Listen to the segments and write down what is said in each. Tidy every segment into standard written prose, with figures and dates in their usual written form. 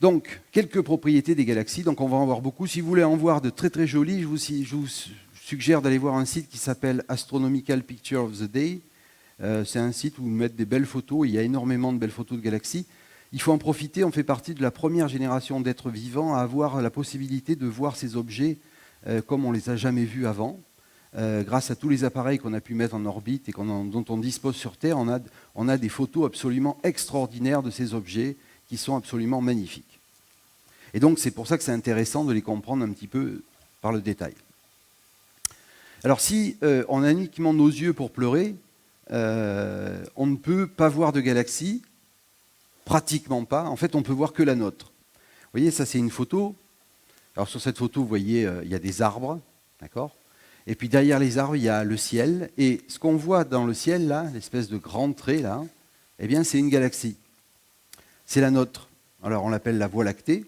Donc, quelques propriétés des galaxies, donc on va en voir beaucoup. Si vous voulez en voir de très très jolies, je vous suggère d'aller voir un site qui s'appelle Astronomical Picture of the Day. C'est un site où vous mettez des belles photos, il y a énormément de belles photos de galaxies. Il faut en profiter, on fait partie de la première génération d'êtres vivants à avoir la possibilité de voir ces objets comme on ne les a jamais vus avant. Grâce à tous les appareils qu'on a pu mettre en orbite et dont on dispose sur Terre, on a des photos absolument extraordinaires de ces objets qui sont absolument magnifiques. Et donc c'est pour ça que c'est intéressant de les comprendre un petit peu par le détail. Alors si on a uniquement nos yeux pour pleurer, on ne peut pas voir de galaxies, pratiquement pas. En fait, on peut voir que la nôtre. Vous voyez, ça c'est une photo. Alors sur cette photo, vous voyez, il y a des arbres, d'accord ? Et puis derrière les arbres, il y a le ciel. Et ce qu'on voit dans le ciel, là, l'espèce de grand trait, là, eh bien, c'est une galaxie. C'est la nôtre. Alors on l'appelle la Voie lactée.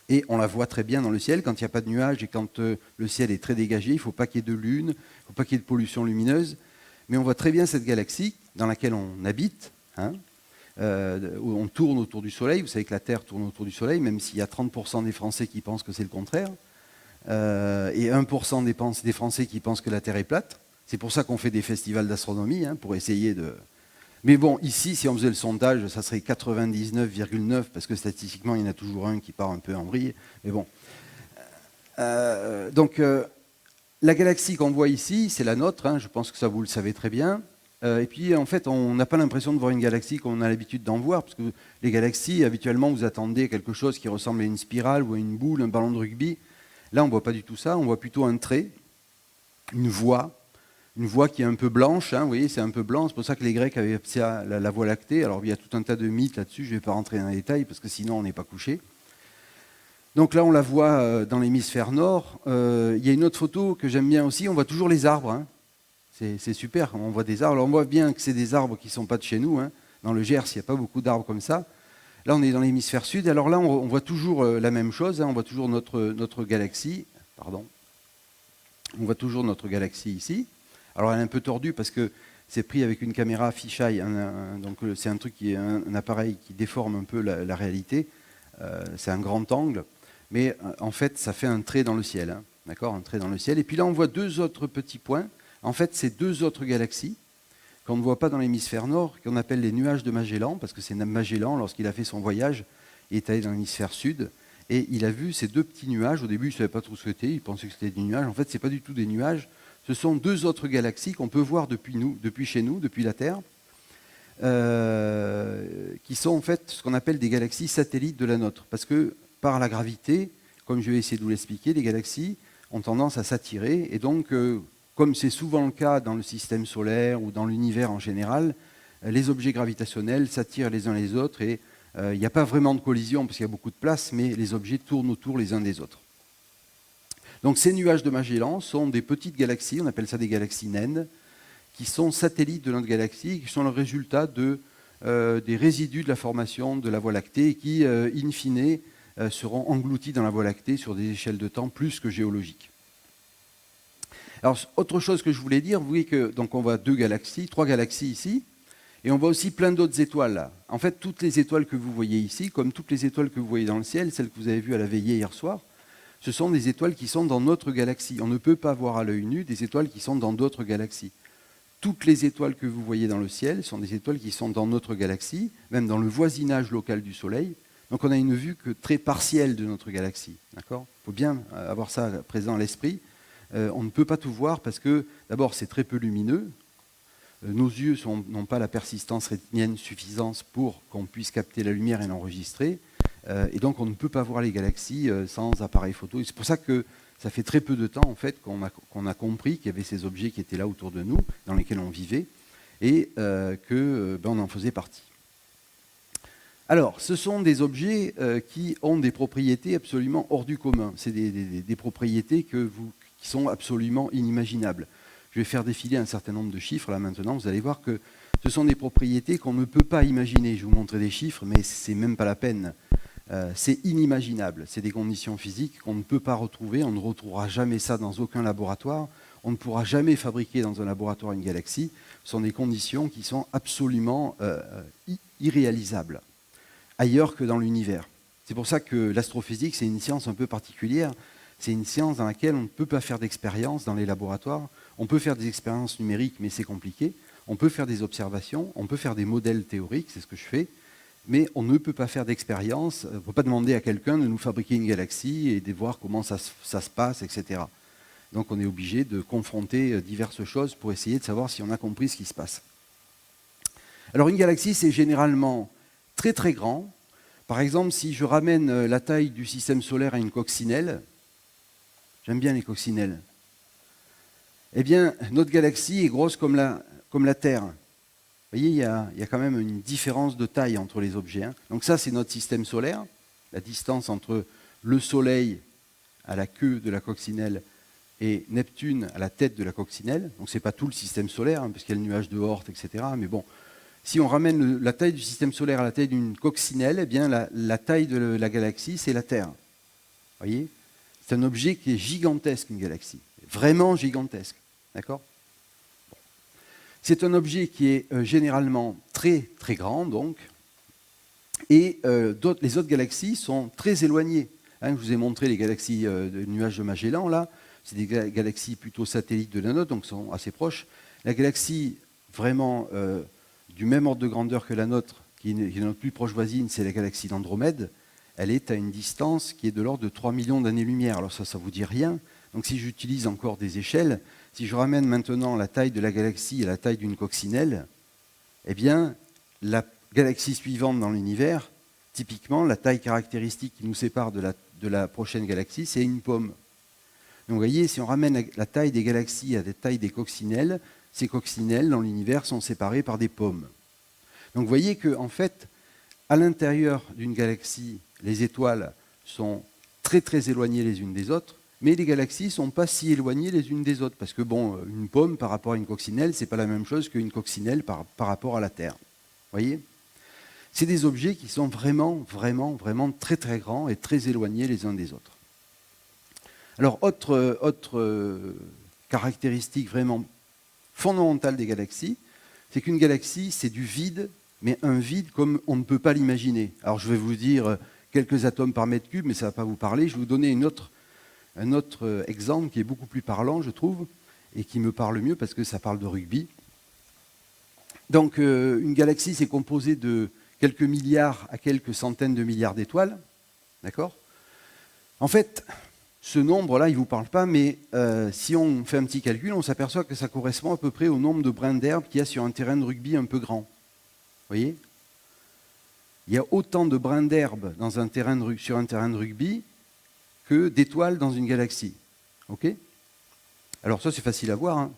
Et on la voit très bien dans le ciel quand il n'y a pas de nuages et quand le ciel est très dégagé. Il ne faut pas qu'il y ait de lune, il ne faut pas qu'il y ait de pollution lumineuse. Mais on voit très bien cette galaxie dans laquelle on habite, hein, où on tourne autour du Soleil. Vous savez que la Terre tourne autour du Soleil, même s'il y a 30% des Français qui pensent que c'est le contraire. Et 1% des Français qui pensent que la Terre est plate. C'est pour ça qu'on fait des festivals d'astronomie, hein, pour essayer de... Mais bon, ici, si on faisait le sondage, ça serait 99,9, parce que statistiquement, il y en a toujours un qui part un peu en vrille. Mais bon. Donc, la galaxie qu'on voit ici, c'est la nôtre, hein, je pense que ça vous le savez très bien. Et puis, en fait, on n'a pas l'impression de voir une galaxie comme on a l'habitude d'en voir, parce que les galaxies, habituellement, vous attendez à quelque chose qui ressemble à une spirale ou à une boule, un ballon de rugby. Là, on ne voit pas du tout ça, on voit plutôt un trait, une voie qui est un peu blanche, hein, vous voyez, c'est un peu blanc, c'est pour ça que les Grecs avaient appelé ça la Voie lactée. Alors, il y a tout un tas de mythes là-dessus, je ne vais pas rentrer dans les détails, parce que sinon, on n'est pas couché. Donc là, on la voit dans l'hémisphère nord. Il y a une autre photo que j'aime bien aussi, on voit toujours les arbres. Hein. C'est super, on voit des arbres. Alors, on voit bien que c'est des arbres qui ne sont pas de chez nous. Hein. Dans le Gers, il n'y a pas beaucoup d'arbres comme ça. Là, on est dans l'hémisphère sud. Alors là, on voit toujours la même chose. Hein. On voit toujours notre galaxie. Pardon. On voit toujours notre galaxie ici. Alors, elle est un peu tordue parce que c'est pris avec une caméra fisheye. Donc, c'est un truc qui est un appareil qui déforme un peu la réalité. C'est un grand angle. Mais en fait, ça fait un trait dans le ciel. Hein. D'accord ? Un trait dans le ciel. Et puis là, on voit deux autres petits points. En fait, c'est deux autres galaxies qu'on ne voit pas dans l'hémisphère nord, qu'on appelle les nuages de Magellan, parce que c'est Magellan, lorsqu'il a fait son voyage, il est allé dans l'hémisphère sud, et il a vu ces deux petits nuages. Au début, il ne savait pas trop ce que c'était, il pensait que c'était des nuages. En fait, ce n'est pas du tout des nuages. Ce sont deux autres galaxies qu'on peut voir depuis chez nous, depuis la Terre, qui sont en fait ce qu'on appelle des galaxies satellites de la nôtre. Parce que par la gravité, comme je vais essayer de vous l'expliquer, les galaxies ont tendance à s'attirer, et donc... comme c'est souvent le cas dans le système solaire ou dans l'univers en général, les objets gravitationnels s'attirent les uns les autres et il n'y a pas vraiment de collision parce qu'il y a beaucoup de place, mais les objets tournent autour les uns des autres. Donc ces nuages de Magellan sont des petites galaxies, on appelle ça des galaxies naines, qui sont satellites de notre galaxie, qui sont le résultat des résidus de la formation de la Voie lactée et qui, in fine, seront engloutis dans la Voie lactée sur des échelles de temps plus que géologiques. Alors, autre chose que je voulais dire, vous voyez que donc on voit trois galaxies ici, et on voit aussi plein d'autres étoiles là. En fait, toutes les étoiles que vous voyez ici, comme toutes les étoiles que vous voyez dans le ciel, celles que vous avez vues à la veillée hier soir, ce sont des étoiles qui sont dans notre galaxie. On ne peut pas voir à l'œil nu des étoiles qui sont dans d'autres galaxies. Toutes les étoiles que vous voyez dans le ciel sont des étoiles qui sont dans notre galaxie, même dans le voisinage local du Soleil. Donc on a une vue que très partielle de notre galaxie. D'accord ? Il faut bien avoir ça présent à l'esprit. On ne peut pas tout voir parce que, d'abord, c'est très peu lumineux. Nos yeux n'ont pas la persistance rétinienne suffisante pour qu'on puisse capter la lumière et l'enregistrer. Et donc, on ne peut pas voir les galaxies sans appareil photo. Et c'est pour ça que ça fait très peu de temps, en fait, qu'on a compris qu'il y avait ces objets qui étaient là autour de nous, dans lesquels on vivait, et qu'on en faisait partie. Alors, ce sont des objets qui ont des propriétés absolument hors du commun. C'est des propriétés qui sont absolument inimaginables. Je vais faire défiler un certain nombre de chiffres là maintenant, vous allez voir que ce sont des propriétés qu'on ne peut pas imaginer. Je vais vous montrer des chiffres, mais c'est même pas la peine. C'est inimaginable. C'est des conditions physiques qu'on ne peut pas retrouver. On ne retrouvera jamais ça dans aucun laboratoire. On ne pourra jamais fabriquer dans un laboratoire une galaxie. Ce sont des conditions qui sont absolument irréalisables, ailleurs que dans l'univers. C'est pour ça que l'astrophysique, c'est une science un peu particulière. C'est une science dans laquelle on ne peut pas faire d'expériences dans les laboratoires. On peut faire des expériences numériques, mais c'est compliqué. On peut faire des observations, on peut faire des modèles théoriques, c'est ce que je fais, mais on ne peut pas faire d'expérience. On ne peut pas demander à quelqu'un de nous fabriquer une galaxie et de voir comment ça se passe, etc. Donc on est obligé de confronter diverses choses pour essayer de savoir si on a compris ce qui se passe. Alors une galaxie, c'est généralement très très grand. Par exemple, si je ramène la taille du système solaire à une coccinelle, j'aime bien les coccinelles, eh bien notre galaxie est grosse comme la Terre. Vous voyez, il y a quand même une différence de taille entre les objets. Donc ça, c'est notre système solaire, la distance entre le Soleil à la queue de la coccinelle et Neptune à la tête de la coccinelle. Donc ce n'est pas tout le système solaire, puisqu'il y a le nuage de Oort, etc. Mais bon, si on ramène la taille du système solaire à la taille d'une coccinelle, eh bien la taille de la galaxie, c'est la Terre. Vous voyez, c'est un objet qui est gigantesque, une galaxie. Vraiment gigantesque. D'accord ? C'est un objet qui est généralement très très grand, donc, et les autres galaxies sont très éloignées. Je vous ai montré les galaxies du nuage de Magellan, là. C'est des galaxies plutôt satellites de la nôtre, donc sont assez proches. La galaxie vraiment du même ordre de grandeur que la nôtre, qui est notre plus proche voisine, c'est la galaxie d'Andromède. Elle est à une distance qui est de l'ordre de 3 millions d'années-lumière. Alors ça ne vous dit rien. Donc si j'utilise encore des échelles, si je ramène maintenant la taille de la galaxie à la taille d'une coccinelle, eh bien, la galaxie suivante dans l'univers, typiquement, la taille caractéristique qui nous sépare de la prochaine galaxie, c'est une pomme. Donc vous voyez, si on ramène la taille des galaxies à la taille des coccinelles, ces coccinelles dans l'univers sont séparées par des pommes. Donc vous voyez qu'en fait, à l'intérieur d'une galaxie, les étoiles sont très très éloignées les unes des autres, mais les galaxies ne sont pas si éloignées les unes des autres, parce que bon, une pomme par rapport à une coccinelle, ce n'est pas la même chose qu'une coccinelle par rapport à la Terre. Vous voyez ? C'est des objets qui sont vraiment, vraiment, vraiment très très grands et très éloignés les uns des autres. Alors, autre caractéristique vraiment fondamentale des galaxies, c'est qu'une galaxie, c'est du vide, mais un vide comme on ne peut pas l'imaginer. Alors, je vais vous dire quelques atomes par mètre cube, mais ça ne va pas vous parler. Je vais vous donner un autre exemple qui est beaucoup plus parlant, je trouve, et qui me parle mieux parce que ça parle de rugby. Donc, une galaxie, c'est composé de quelques milliards à quelques centaines de milliards d'étoiles. D'accord ? En fait, ce nombre-là, il ne vous parle pas, mais si on fait un petit calcul, on s'aperçoit que ça correspond à peu près au nombre de brins d'herbe qu'il y a sur un terrain de rugby un peu grand. Vous voyez ? Il y a autant de brins d'herbe sur un terrain de rugby que d'étoiles dans une galaxie. Ok ? Alors ça, c'est facile à voir. Hein.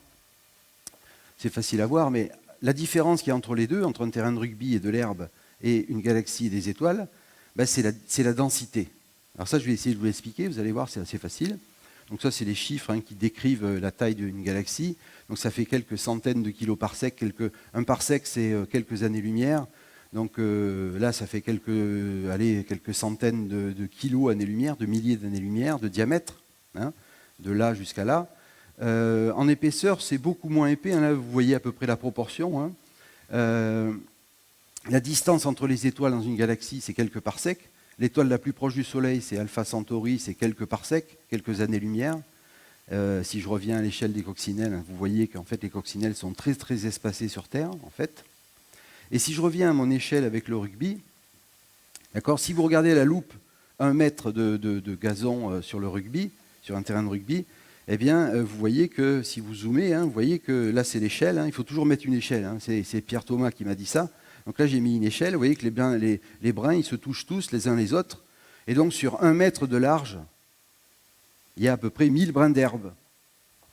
C'est facile à voir, mais la différence qu'il y a entre les deux, entre un terrain de rugby et de l'herbe et une galaxie et des étoiles, ben c'est la densité. Alors ça, je vais essayer de vous l'expliquer, vous allez voir, c'est assez facile. Donc ça, c'est les chiffres qui décrivent la taille d'une galaxie. Donc ça fait quelques centaines de kilos par sec. Un parsec, c'est quelques années-lumière. Donc là, ça fait quelques centaines de kilos années-lumière, de milliers d'années-lumière de diamètre, hein, de là jusqu'à là. En épaisseur, c'est beaucoup moins épais. Hein, là, vous voyez à peu près la proportion. Hein. La distance entre les étoiles dans une galaxie, c'est quelques parsecs. L'étoile la plus proche du Soleil, c'est Alpha Centauri, c'est quelques parsecs, quelques années-lumière. Si je reviens à l'échelle des coccinelles, vous voyez qu'en fait les coccinelles sont très très espacées sur Terre, en fait. Et si je reviens à mon échelle avec le rugby, d'accord, si vous regardez à la loupe 1 mètre de gazon sur le rugby, sur un terrain de rugby, eh bien, vous voyez que si vous zoomez, hein, vous voyez que là c'est l'échelle, hein, il faut toujours mettre une échelle, hein, c'est Pierre Thomas qui m'a dit ça. Donc là j'ai mis une échelle, vous voyez que les brins ils se touchent tous les uns les autres, et donc sur 1 mètre de large, il y a à peu près 1000 brins d'herbe.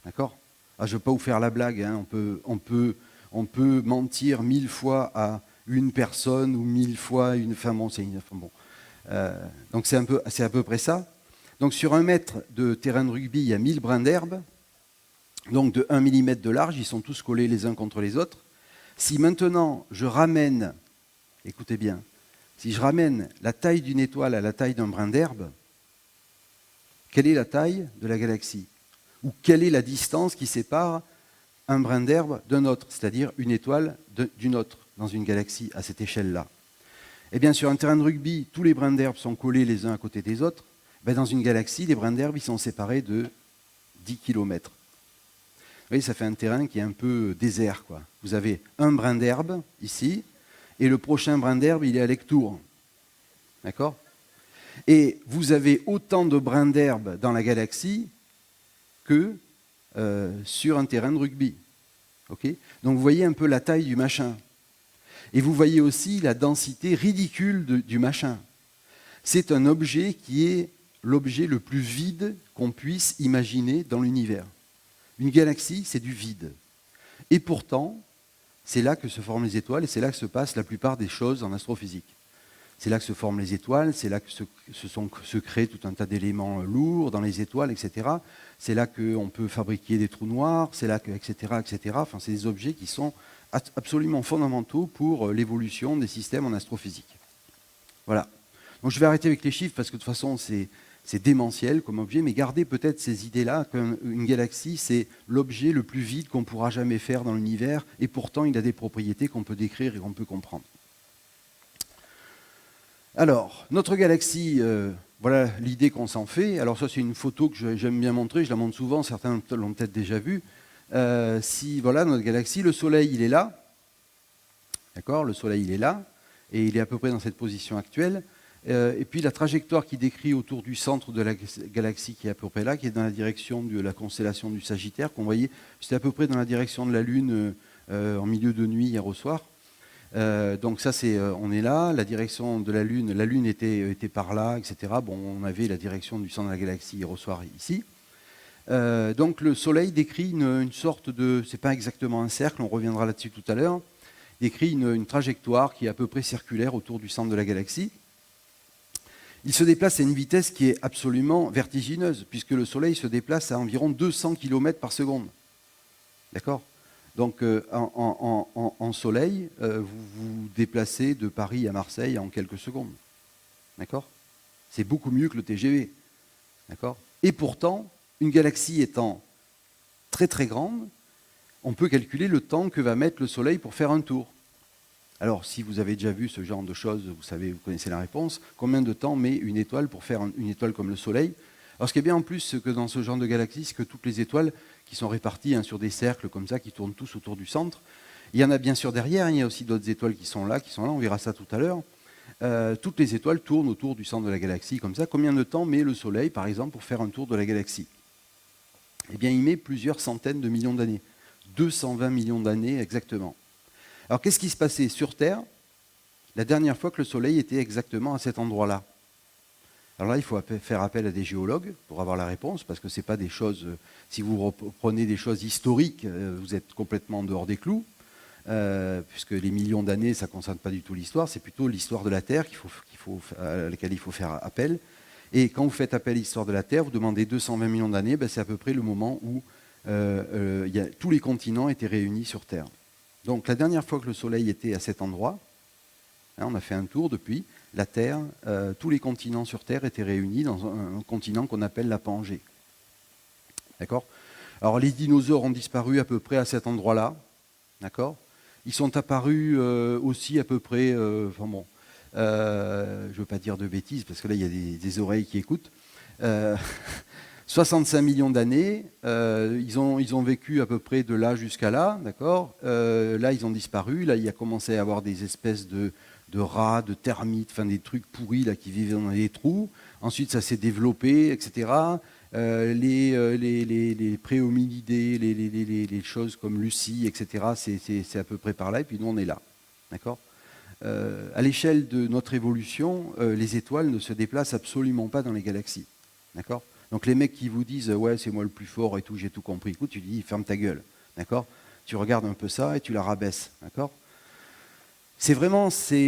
D'accord ? Je ne vais pas vous faire la blague, hein, on peut mentir 1000 fois à une personne ou 1000 fois une femme. Donc c'est à peu près ça. Donc sur 1 mètre de terrain de rugby, il y a 1000 brins d'herbe, donc de 1 millimètre de large, ils sont tous collés les uns contre les autres. Si maintenant je ramène, écoutez bien, si je ramène la taille d'une étoile à la taille d'un brin d'herbe, quelle est la taille de la galaxie? Ou quelle est la distance qui sépare un brin d'herbe d'un autre, c'est-à-dire une étoile d'une autre, dans une galaxie à cette échelle-là? Eh bien, sur un terrain de rugby, tous les brins d'herbe sont collés les uns à côté des autres. Ben, dans une galaxie, les brins d'herbe ils sont séparés de 10 km. Vous voyez, ça fait un terrain qui est un peu désert, quoi. Vous avez un brin d'herbe ici, et le prochain brin d'herbe, il est à Lectoure. D'accord ? Et vous avez autant de brins d'herbe dans la galaxie que sur un terrain de rugby. Okay ? Donc vous voyez un peu la taille du machin. Et vous voyez aussi la densité ridicule du machin. C'est un objet qui est l'objet le plus vide qu'on puisse imaginer dans l'univers. Une galaxie, c'est du vide. Et pourtant, c'est là que se forment les étoiles et c'est là que se passent la plupart des choses en astrophysique. C'est là que se forment les étoiles, c'est là que se crée tout un tas d'éléments lourds dans les étoiles, etc. C'est là qu'on peut fabriquer des trous noirs, c'est là que, etc., etc. Enfin, c'est des objets qui sont absolument fondamentaux pour l'évolution des systèmes en astrophysique. Voilà. Donc je vais arrêter avec les chiffres parce que de toute façon, c'est démentiel comme objet, mais gardez peut-être ces idées-là, qu'une galaxie, c'est l'objet le plus vide qu'on pourra jamais faire dans l'univers, et pourtant il a des propriétés qu'on peut décrire et qu'on peut comprendre. Alors, notre galaxie, voilà l'idée qu'on s'en fait. Alors ça, c'est une photo que j'aime bien montrer, je la montre souvent, certains l'ont peut-être déjà vue. Voilà, notre galaxie, le Soleil, il est là. D'accord ? Le Soleil, il est là, et il est à peu près dans cette position actuelle. Et puis la trajectoire qui décrit autour du centre de la galaxie qui est à peu près là, qui est dans la direction de la constellation du Sagittaire, qu'on voyait, c'était à peu près dans la direction de la Lune en milieu de nuit hier au soir. Donc ça, on est là, la direction de la Lune était par là, etc. Bon, on avait la direction du centre de la galaxie hier au soir ici. Donc le Soleil décrit une sorte de, c'est pas exactement un cercle, on reviendra là-dessus tout à l'heure, décrit une trajectoire qui est à peu près circulaire autour du centre de la galaxie. Il se déplace à une vitesse qui est absolument vertigineuse, puisque le Soleil se déplace à environ 200 km par seconde. D'accord ? Donc en Soleil, vous vous déplacez de Paris à Marseille en quelques secondes. D'accord ? C'est beaucoup mieux que le TGV. D'accord ? Et pourtant, une galaxie étant très très grande, on peut calculer le temps que va mettre le Soleil pour faire un tour. Alors, si vous avez déjà vu ce genre de choses, vous connaissez la réponse. Combien de temps met une étoile pour faire une étoile comme le Soleil ? Alors, ce qui est bien en plus que dans ce genre de galaxie, c'est que toutes les étoiles qui sont réparties sur des cercles comme ça, qui tournent tous autour du centre, il y en a bien sûr derrière, il y a aussi d'autres étoiles qui sont là, on verra ça tout à l'heure. Toutes les étoiles tournent autour du centre de la galaxie comme ça. Combien de temps met le Soleil, par exemple, pour faire un tour de la galaxie ? Eh bien, il met plusieurs centaines de millions d'années. 220 millions d'années exactement. Alors, qu'est-ce qui se passait sur Terre la dernière fois que le Soleil était exactement à cet endroit-là ? Alors là, il faut faire appel à des géologues pour avoir la réponse, parce que ce n'est pas des choses... Si vous reprenez des choses historiques, vous êtes complètement en dehors des clous, puisque les millions d'années, ça ne concerne pas du tout l'histoire, c'est plutôt l'histoire de la Terre à laquelle il faut faire appel. Et quand vous faites appel à l'histoire de la Terre, vous demandez 220 millions d'années, c'est à peu près le moment où tous les continents étaient réunis sur Terre. Donc la dernière fois que le Soleil était à cet endroit, on a fait un tour depuis, la Terre, tous les continents sur Terre étaient réunis dans un continent qu'on appelle la Pangée. D'accord ? Alors les dinosaures ont disparu à peu près à cet endroit-là. D'accord ? Ils sont apparus aussi à peu près, je ne veux pas dire de bêtises, parce que là il y a des oreilles qui écoutent. 65 millions d'années, ils ont vécu à peu près de là jusqu'à là, d'accord ? Là, ils ont disparu. Là, il a commencé à avoir des espèces de rats, de termites, enfin des trucs pourris là, qui vivaient dans les trous. Ensuite, ça s'est développé, etc. Les préhominidés, les choses comme Lucie, etc., c'est à peu près par là. Et puis nous, on est là, d'accord ? À l'échelle de notre évolution, les étoiles ne se déplacent absolument pas dans les galaxies, d'accord ? Donc les mecs qui vous disent « ouais, c'est moi le plus fort et tout, j'ai tout compris », écoute, tu dis « ferme ta gueule », d'accord ? Tu regardes un peu ça et tu la rabaisses, d'accord ? C'est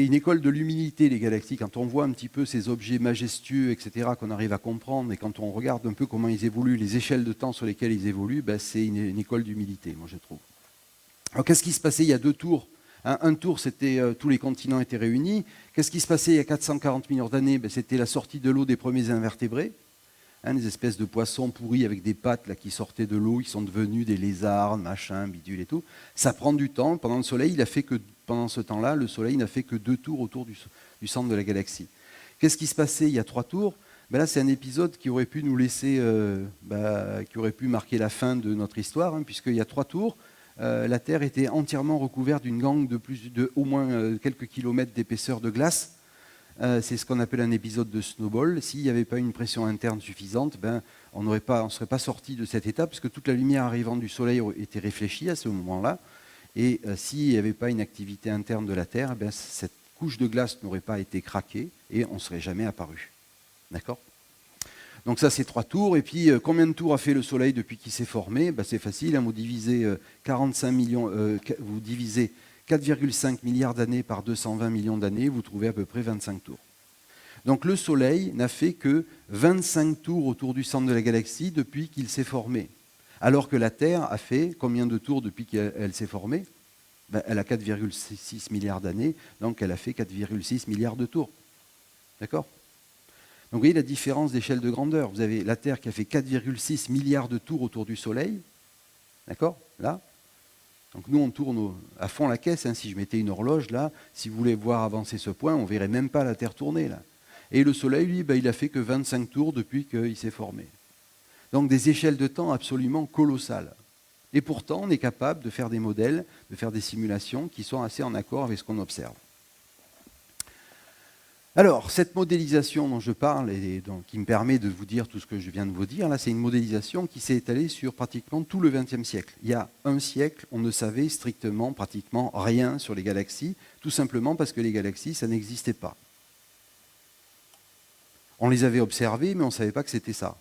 une école de l'humilité, les galaxies. Quand on voit un petit peu ces objets majestueux, etc., qu'on arrive à comprendre, et quand on regarde un peu comment ils évoluent, les échelles de temps sur lesquelles ils évoluent, c'est une école d'humilité, moi je trouve. Alors qu'est-ce qui se passait il y a 2 tours ? Un tour, c'était tous les continents étaient réunis. Qu'est-ce qui se passait il y a 440 millions d'années ? C'était la sortie de l'eau des premiers invertébrés. des espèces de poissons pourris avec des pattes là, qui sortaient de l'eau, qui sont devenus des lézards, machin, bidule et tout. Ça prend du temps. Pendant ce temps-là, le Soleil n'a fait que 2 tours autour du centre de la galaxie. Qu'est-ce qui se passait il y a 3 tours? Là, c'est un épisode qui aurait pu nous laisser, qui aurait pu marquer la fin de notre histoire, hein, puisqu'il y a 3 tours, la Terre était entièrement recouverte d'une gangue de au moins quelques kilomètres d'épaisseur de glace. C'est ce qu'on appelle un épisode de snowball. S'il n'y avait pas une pression interne suffisante, on ne serait pas sorti de cet état, puisque toute la lumière arrivant du Soleil était réfléchie à ce moment-là. Et s'il n'y avait pas une activité interne de la Terre, cette couche de glace n'aurait pas été craquée et on ne serait jamais apparu. D'accord ? Donc ça, c'est 3 tours. Et puis, combien de tours a fait le Soleil depuis qu'il s'est formé? C'est facile, hein, vous divisez 4,5 milliards d'années par 220 millions d'années, vous trouvez à peu près 25 tours. Donc le Soleil n'a fait que 25 tours autour du centre de la galaxie depuis qu'il s'est formé. Alors que la Terre a fait combien de tours depuis qu'elle s'est formée? Elle a 4,6 milliards d'années, donc elle a fait 4,6 milliards de tours. D'accord? Donc vous voyez la différence d'échelle de grandeur. Vous avez la Terre qui a fait 4,6 milliards de tours autour du Soleil. D'accord? Là. Donc nous, on tourne à fond la caisse. Hein. Si je mettais une horloge, là, si vous voulez voir avancer ce point, on ne verrait même pas la Terre tourner. Là. Et le Soleil, lui, il a fait que 25 tours depuis qu'il s'est formé. Donc des échelles de temps absolument colossales. Et pourtant, on est capable de faire des modèles, de faire des simulations qui sont assez en accord avec ce qu'on observe. Alors, cette modélisation dont je parle et qui me permet de vous dire tout ce que je viens de vous dire, là, c'est une modélisation qui s'est étalée sur pratiquement tout le XXe siècle. Il y a un siècle, on ne savait strictement, pratiquement rien sur les galaxies, tout simplement parce que les galaxies, ça n'existait pas. On les avait observées, mais on ne savait pas que c'était ça.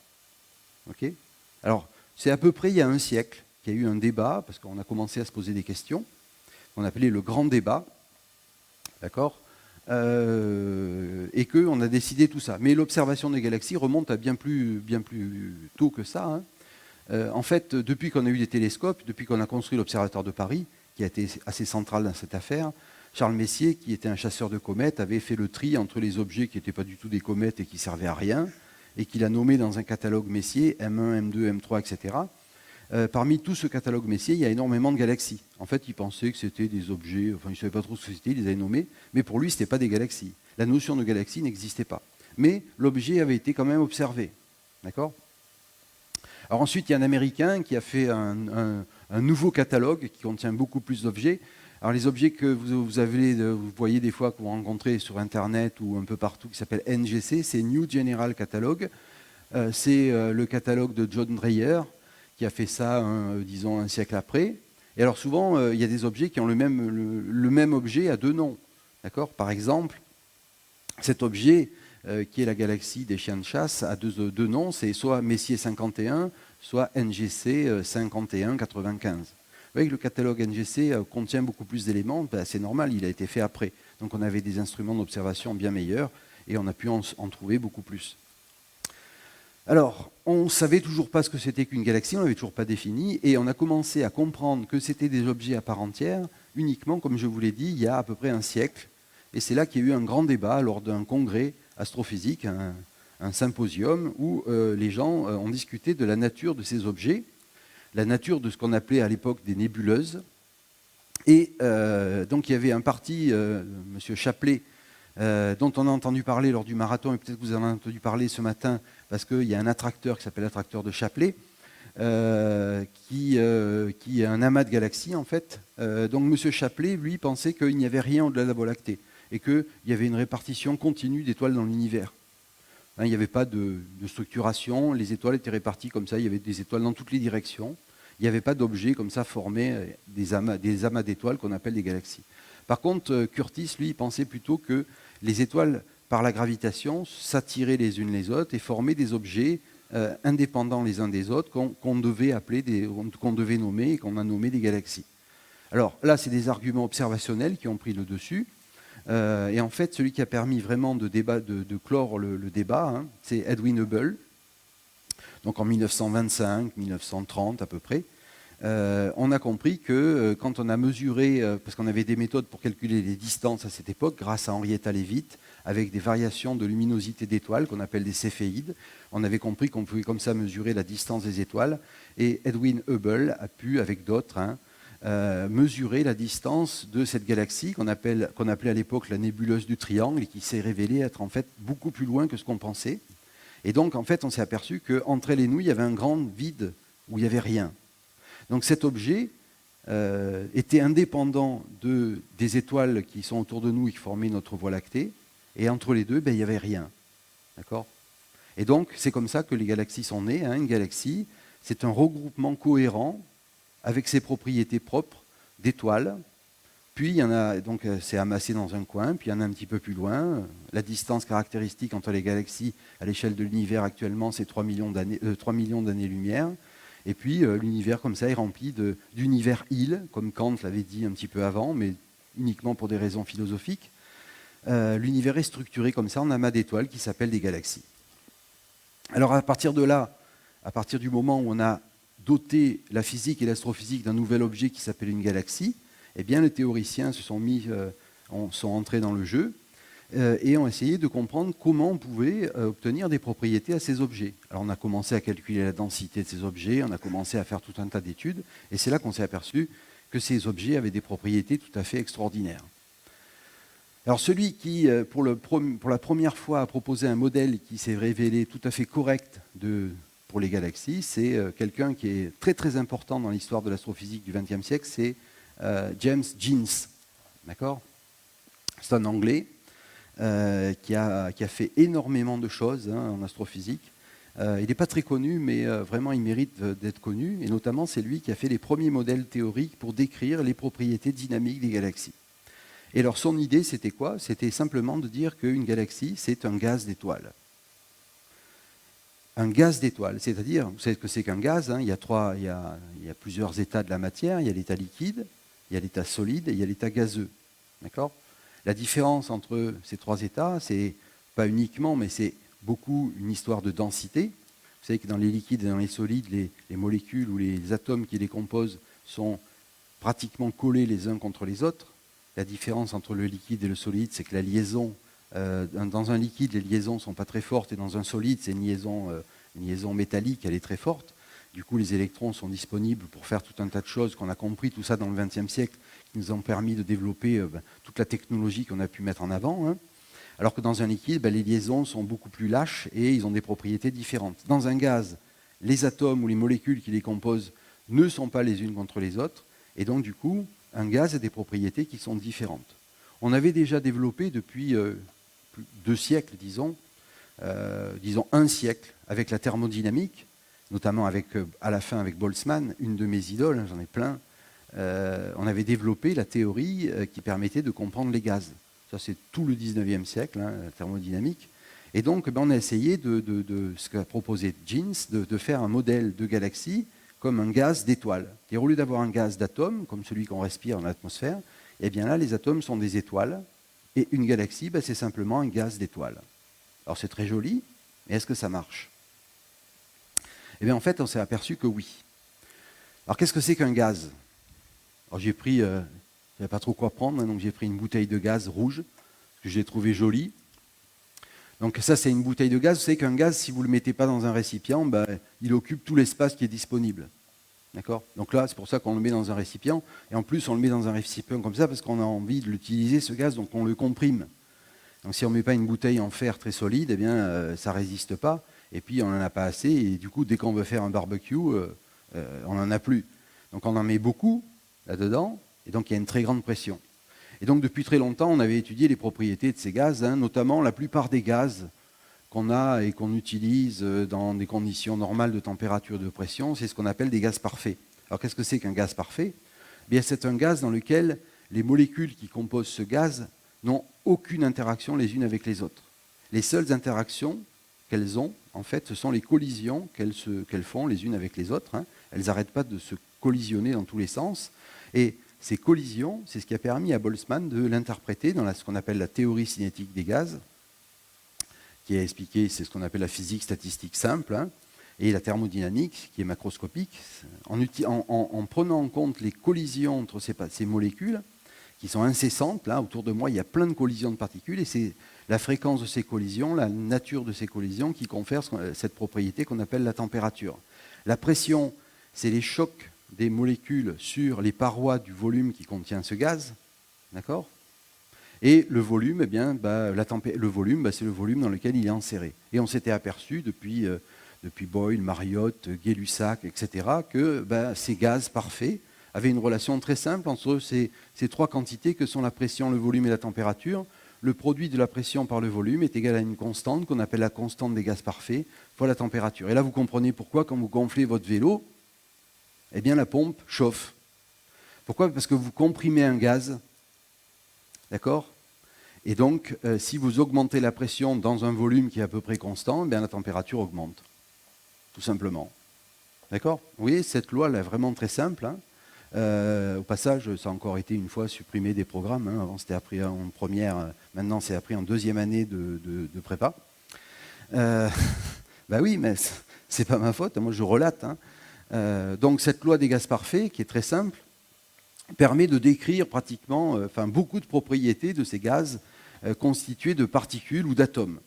Okay ? Alors, c'est à peu près il y a un siècle qu'il y a eu un débat, parce qu'on a commencé à se poser des questions, qu'on appelait le grand débat, d'accord ? Et qu'on a décidé tout ça. Mais l'observation des galaxies remonte à bien plus tôt que ça. Hein. En fait, depuis qu'on a eu des télescopes, depuis qu'on a construit l'Observatoire de Paris, qui a été assez central dans cette affaire, Charles Messier, qui était un chasseur de comètes, avait fait le tri entre les objets qui n'étaient pas du tout des comètes et qui ne servaient à rien, et qu'il a nommé dans un catalogue Messier, M1, M2, M3, etc. Parmi tout ce catalogue Messier, il y a énormément de galaxies. En fait, il pensait que c'était des objets, enfin, il ne savait pas trop ce que c'était, il les avait nommés, mais pour lui, ce n'était pas des galaxies. La notion de galaxie n'existait pas. Mais l'objet avait été quand même observé. D'accord ? Alors ensuite, il y a un Américain qui a fait un nouveau catalogue qui contient beaucoup plus d'objets. Alors les objets que vous voyez des fois, que vous rencontrez sur Internet ou un peu partout, qui s'appelle NGC, c'est New General Catalogue. C'est le catalogue de John Dreyer, qui a fait ça, disons, un siècle après. Et alors souvent, il y a des objets qui ont le même objet à 2 noms. D'accord ? Par exemple, cet objet, qui est la galaxie des chiens de chasse, a deux noms, c'est soit Messier 51, soit NGC 5195. Vous voyez que le catalogue NGC contient beaucoup plus d'éléments, c'est normal, il a été fait après. Donc on avait des instruments d'observation bien meilleurs, et on a pu en trouver beaucoup plus. Alors, on ne savait toujours pas ce que c'était qu'une galaxie, on ne l'avait toujours pas défini, et on a commencé à comprendre que c'était des objets à part entière, uniquement, comme je vous l'ai dit, il y a à peu près un siècle. Et c'est là qu'il y a eu un grand débat lors d'un congrès astrophysique, un symposium, où les gens ont discuté de la nature de ces objets, la nature de ce qu'on appelait à l'époque des nébuleuses. Et donc il y avait un parti, M. Chapley, dont on a entendu parler lors du marathon, et peut-être que vous en avez entendu parler ce matin, parce qu'il y a un attracteur qui s'appelle l'attracteur de Chapley, qui est un amas de galaxies en fait. Donc M. Chapley, lui, pensait qu'il n'y avait rien au-delà de la Voie lactée, et qu'il y avait une répartition continue d'étoiles dans l'univers. Hein, il n'y avait pas de structuration, les étoiles étaient réparties comme ça, il y avait des étoiles dans toutes les directions, il n'y avait pas d'objets comme ça formés, des amas d'étoiles qu'on appelle des galaxies. Par contre, Curtis, lui, pensait plutôt que les étoiles, par la gravitation, s'attiraient les unes les autres et formaient des objets indépendants les uns des autres qu'on devait qu'on devait nommer et qu'on a nommé des galaxies. Alors là, c'est des arguments observationnels qui ont pris le dessus. Et en fait, celui qui a permis vraiment de clore le débat, hein, c'est Edwin Hubble, donc en 1925, 1930 à peu près, on a compris que quand on a mesuré, parce qu'on avait des méthodes pour calculer les distances à cette époque, grâce à Henrietta Leavitt, avec des variations de luminosité d'étoiles qu'on appelle des céphéides, on avait compris qu'on pouvait comme ça mesurer la distance des étoiles. Et Edwin Hubble a pu, avec d'autres, mesurer la distance de cette galaxie qu'on appelait à l'époque la nébuleuse du triangle et qui s'est révélée être en fait beaucoup plus loin que ce qu'on pensait. Et donc, en fait, on s'est aperçu qu'entre elle et nous, il y avait un grand vide où il n'y avait rien. Donc cet objet était indépendant des étoiles qui sont autour de nous et qui formaient notre Voie lactée. Et entre les deux, il n'y avait rien. D'accord ? Et donc, c'est comme ça que les galaxies sont nées. Une galaxie, c'est un regroupement cohérent avec ses propriétés propres d'étoiles. Puis, il y en a, donc, c'est amassé dans un coin, puis il y en a un petit peu plus loin. La distance caractéristique entre les galaxies à l'échelle de l'univers actuellement, c'est 3 millions d'années-lumière. Et puis, l'univers, comme ça, est rempli d'univers-îles, comme Kant l'avait dit un petit peu avant, mais uniquement pour des raisons philosophiques. L'univers est structuré comme ça en amas d'étoiles qui s'appellent des galaxies. Alors, à partir de là, à partir du moment où on a doté la physique et l'astrophysique d'un nouvel objet qui s'appelle une galaxie, eh bien, les théoriciens sont entrés dans le jeu et ont essayé de comprendre comment on pouvait obtenir des propriétés à ces objets. Alors, on a commencé à calculer la densité de ces objets, on a commencé à faire tout un tas d'études, et c'est là qu'on s'est aperçu que ces objets avaient des propriétés tout à fait extraordinaires. Alors, celui qui, pour la première fois, a proposé un modèle qui s'est révélé tout à fait correct pour les galaxies, c'est quelqu'un qui est très très important dans l'histoire de l'astrophysique du XXe siècle, c'est James Jeans. D'accord ? C'est un Anglais qui a fait énormément de choses en astrophysique. Il n'est pas très connu, mais vraiment il mérite d'être connu. Et notamment, c'est lui qui a fait les premiers modèles théoriques pour décrire les propriétés dynamiques des galaxies. Et alors, son idée, c'était quoi ? C'était simplement de dire qu'une galaxie, c'est un gaz d'étoiles. Un gaz d'étoiles, c'est-à-dire, vous savez ce que c'est qu'un gaz, il y a plusieurs états de la matière. Il y a l'état liquide, il y a l'état solide et il y a l'état gazeux. D'accord ? La différence entre ces trois états, c'est pas uniquement, mais c'est beaucoup une histoire de densité. Vous savez que dans les liquides et dans les solides, les molécules ou les atomes qui les composent sont pratiquement collés les uns contre les autres. La différence entre le liquide et le solide, c'est que la liaison, dans un liquide, les liaisons ne sont pas très fortes, et dans un solide, c'est une liaison métallique, elle est très forte. Du coup, les électrons sont disponibles pour faire tout un tas de choses qu'on a compris, tout ça dans le XXe siècle, qui nous ont permis de développer toute la technologie qu'on a pu mettre en avant. Alors que dans un liquide, les liaisons sont beaucoup plus lâches et ils ont des propriétés différentes. Dans un gaz, les atomes ou les molécules qui les composent ne sont pas les unes contre les autres, et donc du coup, un gaz a des propriétés qui sont différentes. On avait déjà développé depuis 2 siècles, disons un siècle, avec la thermodynamique, notamment à la fin avec Boltzmann, une de mes idoles, j'en ai plein, on avait développé la théorie qui permettait de comprendre les gaz. Ça, c'est tout le 19e siècle, la thermodynamique. Et donc, on a essayé de ce qu'a proposé Jeans, de faire un modèle de galaxie comme un gaz d'étoiles. Et au lieu d'avoir un gaz d'atomes, comme celui qu'on respire dans l'atmosphère, eh bien là, les atomes sont des étoiles, et une galaxie, c'est simplement un gaz d'étoiles. Alors c'est très joli, mais est-ce que ça marche ? Eh bien en fait, on s'est aperçu que oui. Alors qu'est-ce que c'est qu'un gaz ? Alors j'ai pris, je ne savais pas trop quoi prendre, donc j'ai pris une bouteille de gaz rouge, que j'ai trouvé jolie. Donc ça, c'est une bouteille de gaz. Vous savez qu'un gaz, si vous ne le mettez pas dans un récipient, il occupe tout l'espace qui est disponible. D'accord ? Donc là, c'est pour ça qu'on le met dans un récipient. Et en plus, on le met dans un récipient comme ça parce qu'on a envie de l'utiliser, ce gaz, donc on le comprime. Donc si on ne met pas une bouteille en fer très solide, eh bien, ça ne résiste pas. Et puis, on n'en a pas assez. Et du coup, dès qu'on veut faire un barbecue, on n'en a plus. Donc on en met beaucoup là-dedans. Et donc, il y a une très grande pression. Et donc, depuis très longtemps, on avait étudié les propriétés de ces gaz, notamment la plupart des gaz qu'on a et qu'on utilise dans des conditions normales de température et de pression, c'est ce qu'on appelle des gaz parfaits. Alors, qu'est-ce que c'est qu'un gaz parfait ? Bien, c'est un gaz dans lequel les molécules qui composent ce gaz n'ont aucune interaction les unes avec les autres. Les seules interactions qu'elles ont, en fait, ce sont les collisions qu'elles font les unes avec les autres. Elles n'arrêtent pas de se collisionner dans tous les sens. Et ces collisions, c'est ce qui a permis à Boltzmann de l'interpréter dans ce qu'on appelle la théorie cinétique des gaz, qui a expliqué, c'est ce qu'on appelle la physique statistique simple. et la thermodynamique, qui est macroscopique, en prenant en compte les collisions entre ces molécules, qui sont incessantes. Là, autour de moi, il y a plein de collisions de particules, et c'est la fréquence de ces collisions, la nature de ces collisions qui confère cette propriété qu'on appelle la température. La pression, c'est les chocs des molécules sur les parois du volume qui contient ce gaz, d'accord ? Et le volume, eh bien, le volume, c'est le volume dans lequel il est enserré. Et on s'était aperçu depuis Boyle, Mariotte, Gay-Lussac, etc., que ces gaz parfaits avaient une relation très simple entre ces trois quantités que sont la pression, le volume et la température. Le produit de la pression par le volume est égal à une constante qu'on appelle la constante des gaz parfaits fois la température. Et là, vous comprenez pourquoi, quand vous gonflez votre vélo, eh bien, la pompe chauffe. Pourquoi ? Parce que vous comprimez un gaz, d'accord ? Et donc, si vous augmentez la pression dans un volume qui est à peu près constant, eh bien, la température augmente, tout simplement. D'accord ? Vous voyez, cette loi, elle est vraiment très simple. Hein. Au passage, ça a encore été une fois supprimé des programmes. Hein. Avant, c'était appris en première, maintenant, c'est appris en deuxième année de prépa. Oui, mais c'est pas ma faute, moi je relate. Hein. Donc, cette loi des gaz parfaits, qui est très simple, permet de décrire pratiquement beaucoup de propriétés de ces gaz constitués de particules ou d'atomes.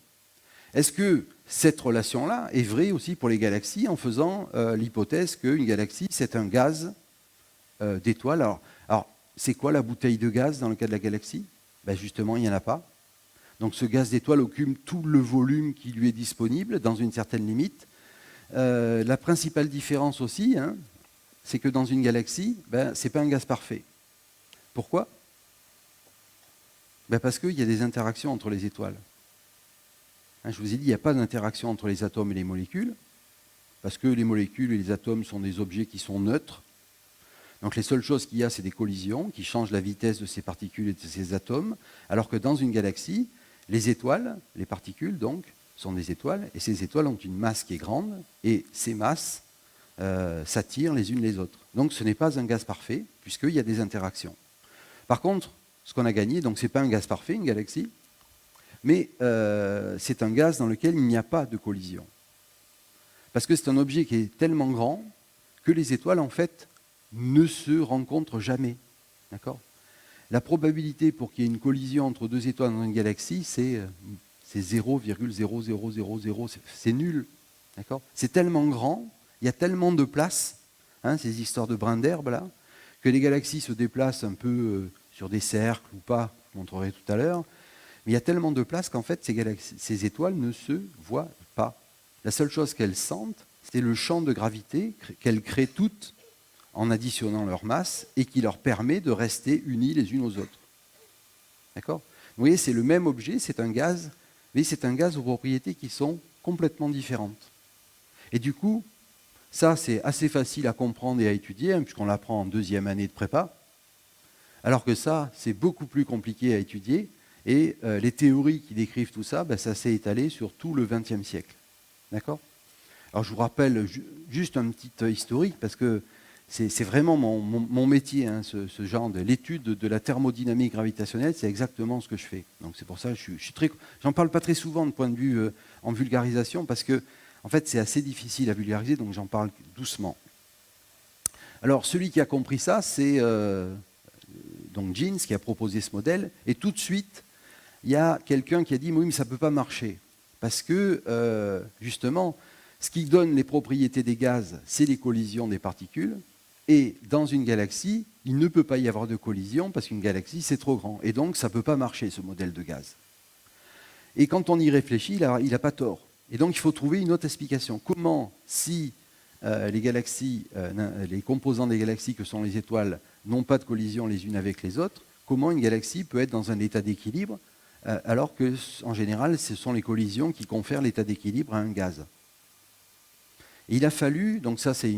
Est-ce que cette relation-là est vraie aussi pour les galaxies en faisant l'hypothèse qu'une galaxie, c'est un gaz d'étoiles. Alors, c'est quoi la bouteille de gaz dans le cas de la galaxie ? Justement, il n'y en a pas. Donc ce gaz d'étoile occupe tout le volume qui lui est disponible dans une certaine limite. La principale différence aussi, hein, c'est que dans une galaxie, ce n'est pas un gaz parfait. Pourquoi ? Parce qu'il y a des interactions entre les étoiles. Hein, je vous ai dit, il n'y a pas d'interaction entre les atomes et les molécules, parce que les molécules et les atomes sont des objets qui sont neutres. Donc les seules choses qu'il y a, c'est des collisions qui changent la vitesse de ces particules et de ces atomes, alors que dans une galaxie, les étoiles, les particules donc, sont des étoiles, et ces étoiles ont une masse qui est grande, et ces masses s'attirent les unes les autres. Donc ce n'est pas un gaz parfait, puisqu'il y a des interactions. Par contre, ce qu'on a gagné, donc ce n'est pas un gaz parfait, une galaxie, mais c'est un gaz dans lequel il n'y a pas de collision. Parce que c'est un objet qui est tellement grand que les étoiles, en fait, ne se rencontrent jamais. D'accord ? La probabilité pour qu'il y ait une collision entre deux étoiles dans une galaxie, c'est 0,0000. C'est nul. D'accord ? C'est tellement grand, il y a tellement de place, hein, ces histoires de brins d'herbe là, que les galaxies se déplacent un peu sur des cercles ou pas, je vous montrerai tout à l'heure, mais il y a tellement de place qu'en fait ces étoiles ne se voient pas. La seule chose qu'elles sentent, c'est le champ de gravité qu'elles créent toutes en additionnant leur masse et qui leur permet de rester unies les unes aux autres. D'accord ? Vous voyez, c'est le même objet, c'est un gaz, mais c'est un gaz aux propriétés qui sont complètement différentes. Et du coup, ça c'est assez facile à comprendre et à étudier, hein, puisqu'on l'apprend en deuxième année de prépa, alors que ça, c'est beaucoup plus compliqué à étudier, et les théories qui décrivent tout ça, ça s'est étalé sur tout le XXe siècle. D'accord ? Alors je vous rappelle juste un petit historique, parce que c'est vraiment mon métier, hein, ce genre de l'étude de la thermodynamique gravitationnelle, c'est exactement ce que je fais. Donc c'est pour ça que j'en parle pas très souvent de point de vue en vulgarisation, parce que en fait c'est assez difficile à vulgariser, donc j'en parle doucement. Alors celui qui a compris ça, c'est donc Jeans qui a proposé ce modèle, et tout de suite il y a quelqu'un qui a dit oui mais ça ne peut pas marcher, parce que justement ce qui donne les propriétés des gaz, c'est les collisions des particules. Et dans une galaxie, il ne peut pas y avoir de collision parce qu'une galaxie, c'est trop grand. Et donc, ça ne peut pas marcher, ce modèle de gaz. Et quand on y réfléchit, il n'a pas tort. Et donc, il faut trouver une autre explication. Comment, si les composants des galaxies, que sont les étoiles, n'ont pas de collision les unes avec les autres, comment une galaxie peut être dans un état d'équilibre, alors qu'en général, ce sont les collisions qui confèrent l'état d'équilibre à un gaz. Et il a fallu, donc ça c'est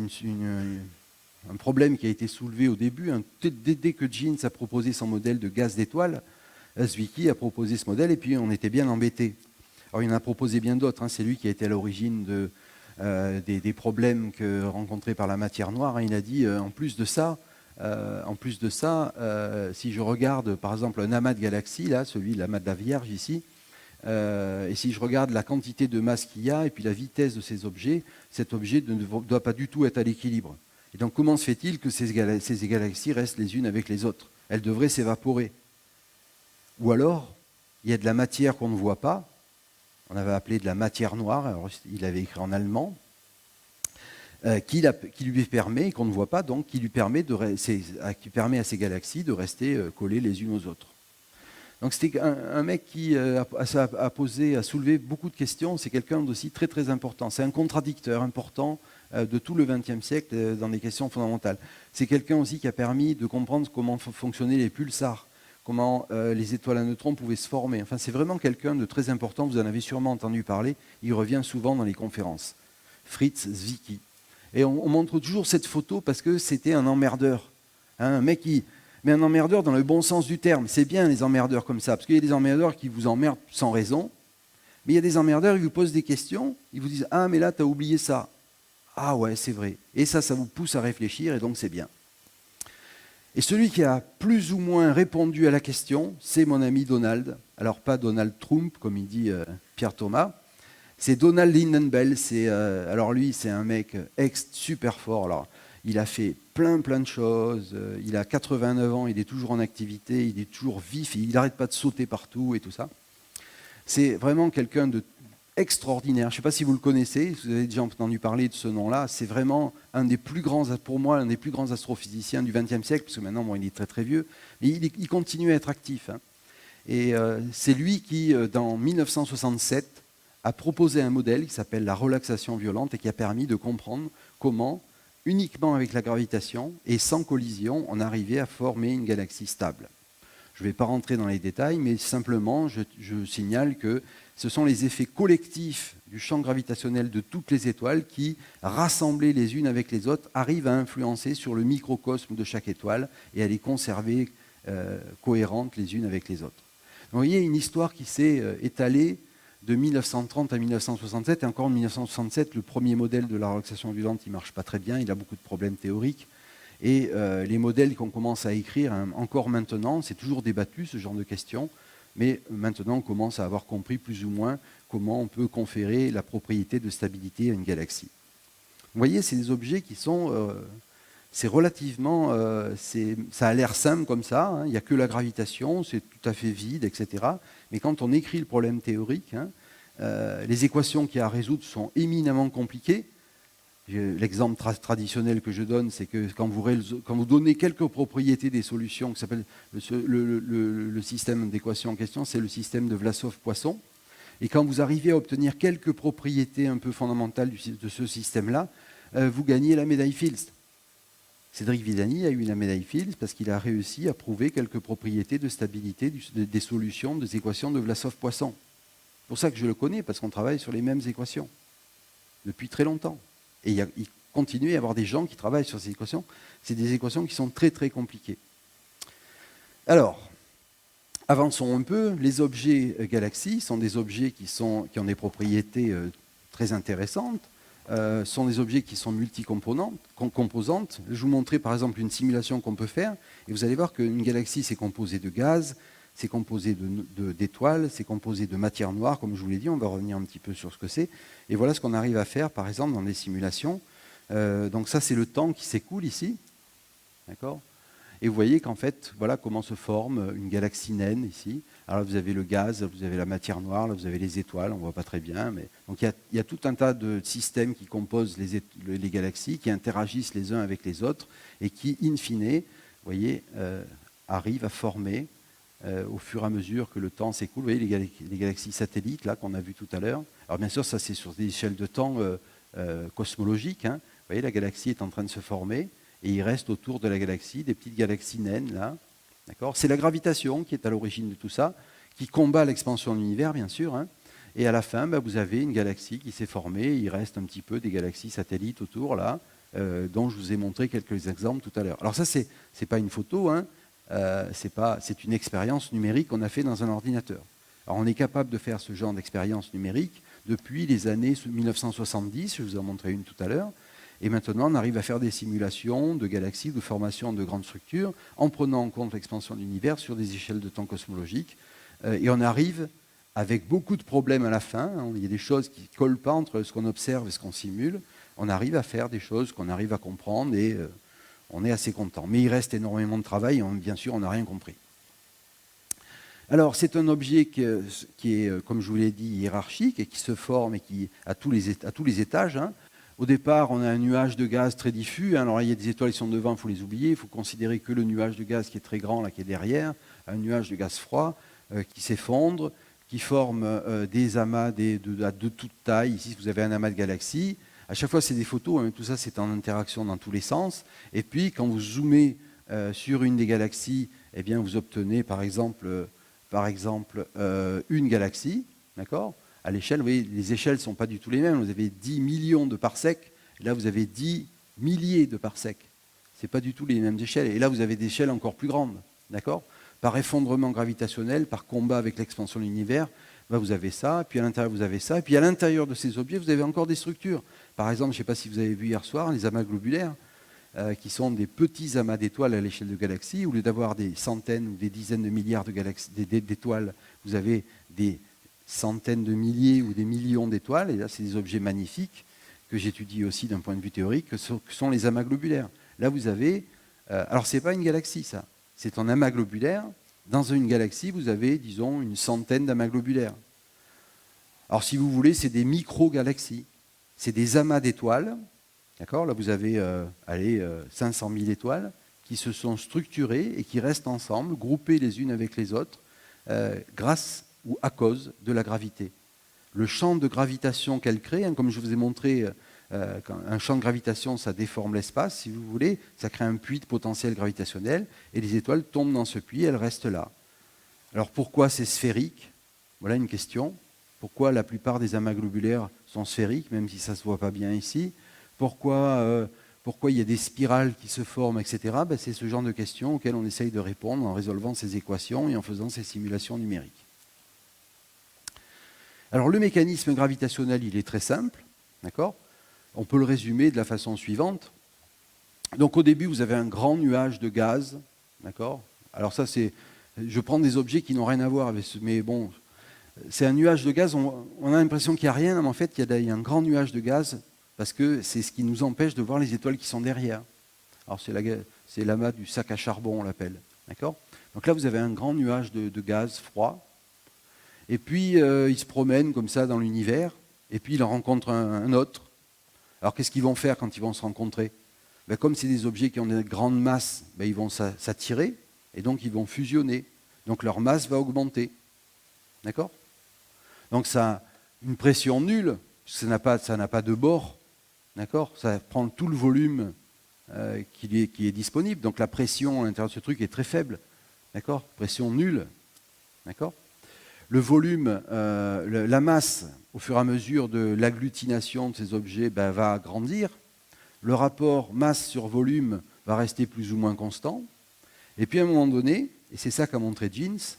un problème qui a été soulevé au début, hein, dès que Jeans a proposé son modèle de gaz d'étoile, Zwicky a proposé ce modèle et puis on était bien embêtés. Alors il en a proposé bien d'autres, hein, c'est lui qui a été à l'origine des problèmes rencontrés par la matière noire. Hein, il a dit en plus de ça, si je regarde par exemple un amas de galaxies, là, l'amas de la Vierge ici, Et si je regarde la quantité de masse qu'il y a et puis la vitesse de ces objets, cet objet ne doit pas du tout être à l'équilibre. Et donc comment se fait-il que ces galaxies restent les unes avec les autres? Elles devraient s'évaporer. Ou alors, il y a de la matière qu'on ne voit pas, on avait appelé de la matière noire, alors il avait écrit en allemand, qui lui permet, qu'on ne voit pas, donc qui permet à ces galaxies de rester collées les unes aux autres. Donc c'était un mec qui a soulevé beaucoup de questions, c'est quelqu'un d'aussi très très important, c'est un contradicteur important de tout le XXe siècle dans les questions fondamentales. C'est quelqu'un aussi qui a permis de comprendre comment fonctionnaient les pulsars, comment les étoiles à neutrons pouvaient se former. Enfin, c'est vraiment quelqu'un de très important, vous en avez sûrement entendu parler, il revient souvent dans les conférences. Fritz Zwicky. Et on montre toujours cette photo parce que c'était un emmerdeur. Un mec mais un emmerdeur dans le bon sens du terme. C'est bien les emmerdeurs comme ça, parce qu'il y a des emmerdeurs qui vous emmerdent sans raison, mais il y a des emmerdeurs qui vous posent des questions, ils vous disent « Ah, mais là, tu as oublié ça. » Ah ouais, c'est vrai. Et ça vous pousse à réfléchir, et donc c'est bien. Et celui qui a plus ou moins répondu à la question, c'est mon ami Donald. Alors pas Donald Trump, comme il dit Pierre Thomas, c'est Donald Lindenbell. Alors lui, c'est un mec super fort. Alors, il a fait plein de choses. Il a 89 ans, il est toujours en activité, il est toujours vif, il n'arrête pas de sauter partout et tout ça. C'est vraiment quelqu'un de extraordinaire. Je ne sais pas si vous le connaissez, si vous avez déjà entendu parler de ce nom-là. C'est vraiment pour moi, un des plus grands astrophysiciens du XXe siècle, parce que maintenant, bon, il est très très vieux, mais il continue à être actif. Hein. Et c'est lui qui, dans 1967, a proposé un modèle qui s'appelle la relaxation violente et qui a permis de comprendre comment, uniquement avec la gravitation et sans collision, on arrivait à former une galaxie stable. Je ne vais pas rentrer dans les détails, mais simplement, je signale que ce sont les effets collectifs du champ gravitationnel de toutes les étoiles qui, rassemblées les unes avec les autres, arrivent à influencer sur le microcosme de chaque étoile et à les conserver cohérentes les unes avec les autres. Donc, vous voyez, une histoire qui s'est étalée de 1930 à 1967, et encore en 1967, le premier modèle de la relaxation violente, il ne marche pas très bien, il a beaucoup de problèmes théoriques. Et les modèles qu'on commence à écrire, encore maintenant, c'est toujours débattu ce genre de questions, mais maintenant on commence à avoir compris plus ou moins comment on peut conférer la propriété de stabilité à une galaxie. Vous voyez, c'est des objets qui sont... c'est relativement... ça a l'air simple comme ça, hein, il n'y a que la gravitation, c'est tout à fait vide, etc. Mais quand on écrit le problème théorique, hein, les équations qu'il y a à résoudre sont éminemment compliquées. L'exemple traditionnel que je donne, c'est que quand vous donnez quelques propriétés des solutions, qui s'appelle le système d'équations en question, c'est le système de Vlasov-Poisson. Et quand vous arrivez à obtenir quelques propriétés un peu fondamentales de ce système-là, vous gagnez la médaille Fields. Cédric Villani a eu la médaille Fields parce qu'il a réussi à prouver quelques propriétés de stabilité des solutions des équations de Vlasov-Poisson. C'est pour ça que je le connais, parce qu'on travaille sur les mêmes équations depuis très longtemps. Et il continue à y avoir des gens qui travaillent sur ces équations. C'est des équations qui sont très très compliquées. Alors, avançons un peu. Les objets galaxies sont des objets qui ont des propriétés très intéressantes. Sont des objets qui sont multicomposantes. Je vous montrer par exemple une simulation qu'on peut faire. Et vous allez voir qu'une galaxie, c'est composé de gaz, c'est composé d'étoiles, c'est composé de matière noire, comme je vous l'ai dit, on va revenir un petit peu sur ce que c'est. Et voilà ce qu'on arrive à faire, par exemple, dans des simulations. Donc ça, c'est le temps qui s'écoule ici. D'accord ? Et vous voyez qu'en fait, voilà comment se forme une galaxie naine ici. Alors là, vous avez le gaz, vous avez la matière noire, là, vous avez les étoiles, on ne voit pas très bien. Mais... Donc il y a tout un tas de systèmes qui composent les galaxies, qui interagissent les uns avec les autres, et qui, in fine, vous voyez, arrivent à former au fur et à mesure que le temps s'écoule. Vous voyez les galaxies satellites là qu'on a vues tout à l'heure. Alors bien sûr, ça c'est sur des échelles de temps cosmologiques. Hein. Vous voyez, la galaxie est en train de se former et il reste autour de la galaxie des petites galaxies naines là. D'accord ? C'est la gravitation qui est à l'origine de tout ça, qui combat l'expansion de l'univers bien sûr. Hein. Et à la fin, vous avez une galaxie qui s'est formée. Il reste un petit peu des galaxies satellites autour là, dont je vous ai montré quelques exemples tout à l'heure. Alors ça c'est pas une photo. Hein. C'est une expérience numérique qu'on a fait dans un ordinateur. Alors on est capable de faire ce genre d'expérience numérique depuis les années 1970, je vous en ai montré une tout à l'heure, et maintenant on arrive à faire des simulations de galaxies, de formation de grandes structures, en prenant en compte l'expansion de l'univers sur des échelles de temps cosmologiques, et on arrive avec beaucoup de problèmes à la fin. Il y a des choses qui ne collent pas entre ce qu'on observe et ce qu'on simule. On arrive à faire des choses qu'on arrive à comprendre et on est assez content. Mais il reste énormément de travail et bien sûr, on n'a rien compris. Alors, c'est un objet qui est, comme je vous l'ai dit, hiérarchique et qui se forme et qui à tous les étages. Hein. Au départ, on a un nuage de gaz très diffus. Alors, il y a des étoiles qui sont devant, il faut les oublier. Il faut considérer que le nuage de gaz qui est très grand, là, qui est derrière, un nuage de gaz froid qui s'effondre, qui forme des amas de toute taille. Ici, vous avez un amas de galaxies. À chaque fois, c'est des photos. Hein, tout ça, c'est en interaction dans tous les sens. Et puis, quand vous zoomez sur une des galaxies, eh bien, vous obtenez, par exemple une galaxie, d'accord. À l'échelle, vous voyez, les échelles ne sont pas du tout les mêmes. Vous avez 10 millions de parsecs, là vous avez 10 milliers de parsecs. Ce n'est pas du tout les mêmes échelles. Et là, vous avez des échelles encore plus grandes, d'accord. Par effondrement gravitationnel, par combat avec l'expansion de l'univers, ben, vous avez ça, puis à l'intérieur, vous avez ça, et puis à l'intérieur de ces objets, vous avez encore des structures. Par exemple, je ne sais pas si vous avez vu hier soir, les amas globulaires, qui sont des petits amas d'étoiles à l'échelle de galaxies. Au lieu d'avoir des centaines ou des dizaines de milliards d'étoiles, vous avez des centaines de milliers ou des millions d'étoiles. Et là, c'est des objets magnifiques que j'étudie aussi d'un point de vue théorique, que sont les amas globulaires. Là, vous avez... alors, ce n'est pas une galaxie, ça. C'est un amas globulaire. Dans une galaxie, vous avez, disons, une centaine d'amas globulaires. Alors, si vous voulez, c'est des micro-galaxies. C'est des amas d'étoiles. D'accord. Là, vous avez 500 000 étoiles qui se sont structurées et qui restent ensemble, groupées les unes avec les autres, grâce ou à cause de la gravité. Le champ de gravitation qu'elle crée, hein, comme je vous ai montré, un champ de gravitation, ça déforme l'espace, si vous voulez, ça crée un puits de potentiel gravitationnel, et les étoiles tombent dans ce puits, elles restent là. Alors pourquoi c'est sphérique? Voilà une question. Pourquoi la plupart des amas globulaires sont sphériques, même si ça ne se voit pas bien ici? Pourquoi il y a des spirales qui se forment, etc. Ben, c'est ce genre de questions auxquelles on essaye de répondre en résolvant ces équations et en faisant ces simulations numériques. Alors le mécanisme gravitationnel, il est très simple, d'accord. On peut le résumer de la façon suivante. Donc au début, vous avez un grand nuage de gaz, d'accord. Alors ça, je prends des objets qui n'ont rien à voir avec ce, mais bon, c'est un nuage de gaz. On a l'impression qu'il n'y a rien, mais en fait, il y a un grand nuage de gaz. Parce que c'est ce qui nous empêche de voir les étoiles qui sont derrière. Alors c'est l'amas du sac à charbon, on l'appelle. D'accord. Donc là, vous avez un grand nuage de gaz froid. Et puis, il se promène comme ça dans l'univers. Et puis, il en rencontre un autre. Alors, qu'est-ce qu'ils vont faire quand ils vont se rencontrer? Ben, comme c'est des objets qui ont des grandes masses, ben, ils vont s'attirer. Et donc, ils vont fusionner. Donc, leur masse va augmenter. D'accord. Donc, ça a une pression nulle. Ça n'a pas de bord. D'accord. Ça prend tout le volume qui est disponible. Donc la pression à l'intérieur de ce truc est très faible. D'accord. Pression nulle. D'accord. Le volume, la masse, au fur et à mesure de l'agglutination de ces objets, ben, va grandir. Le rapport masse sur volume va rester plus ou moins constant. Et puis à un moment donné, et c'est ça qu'a montré Jeans,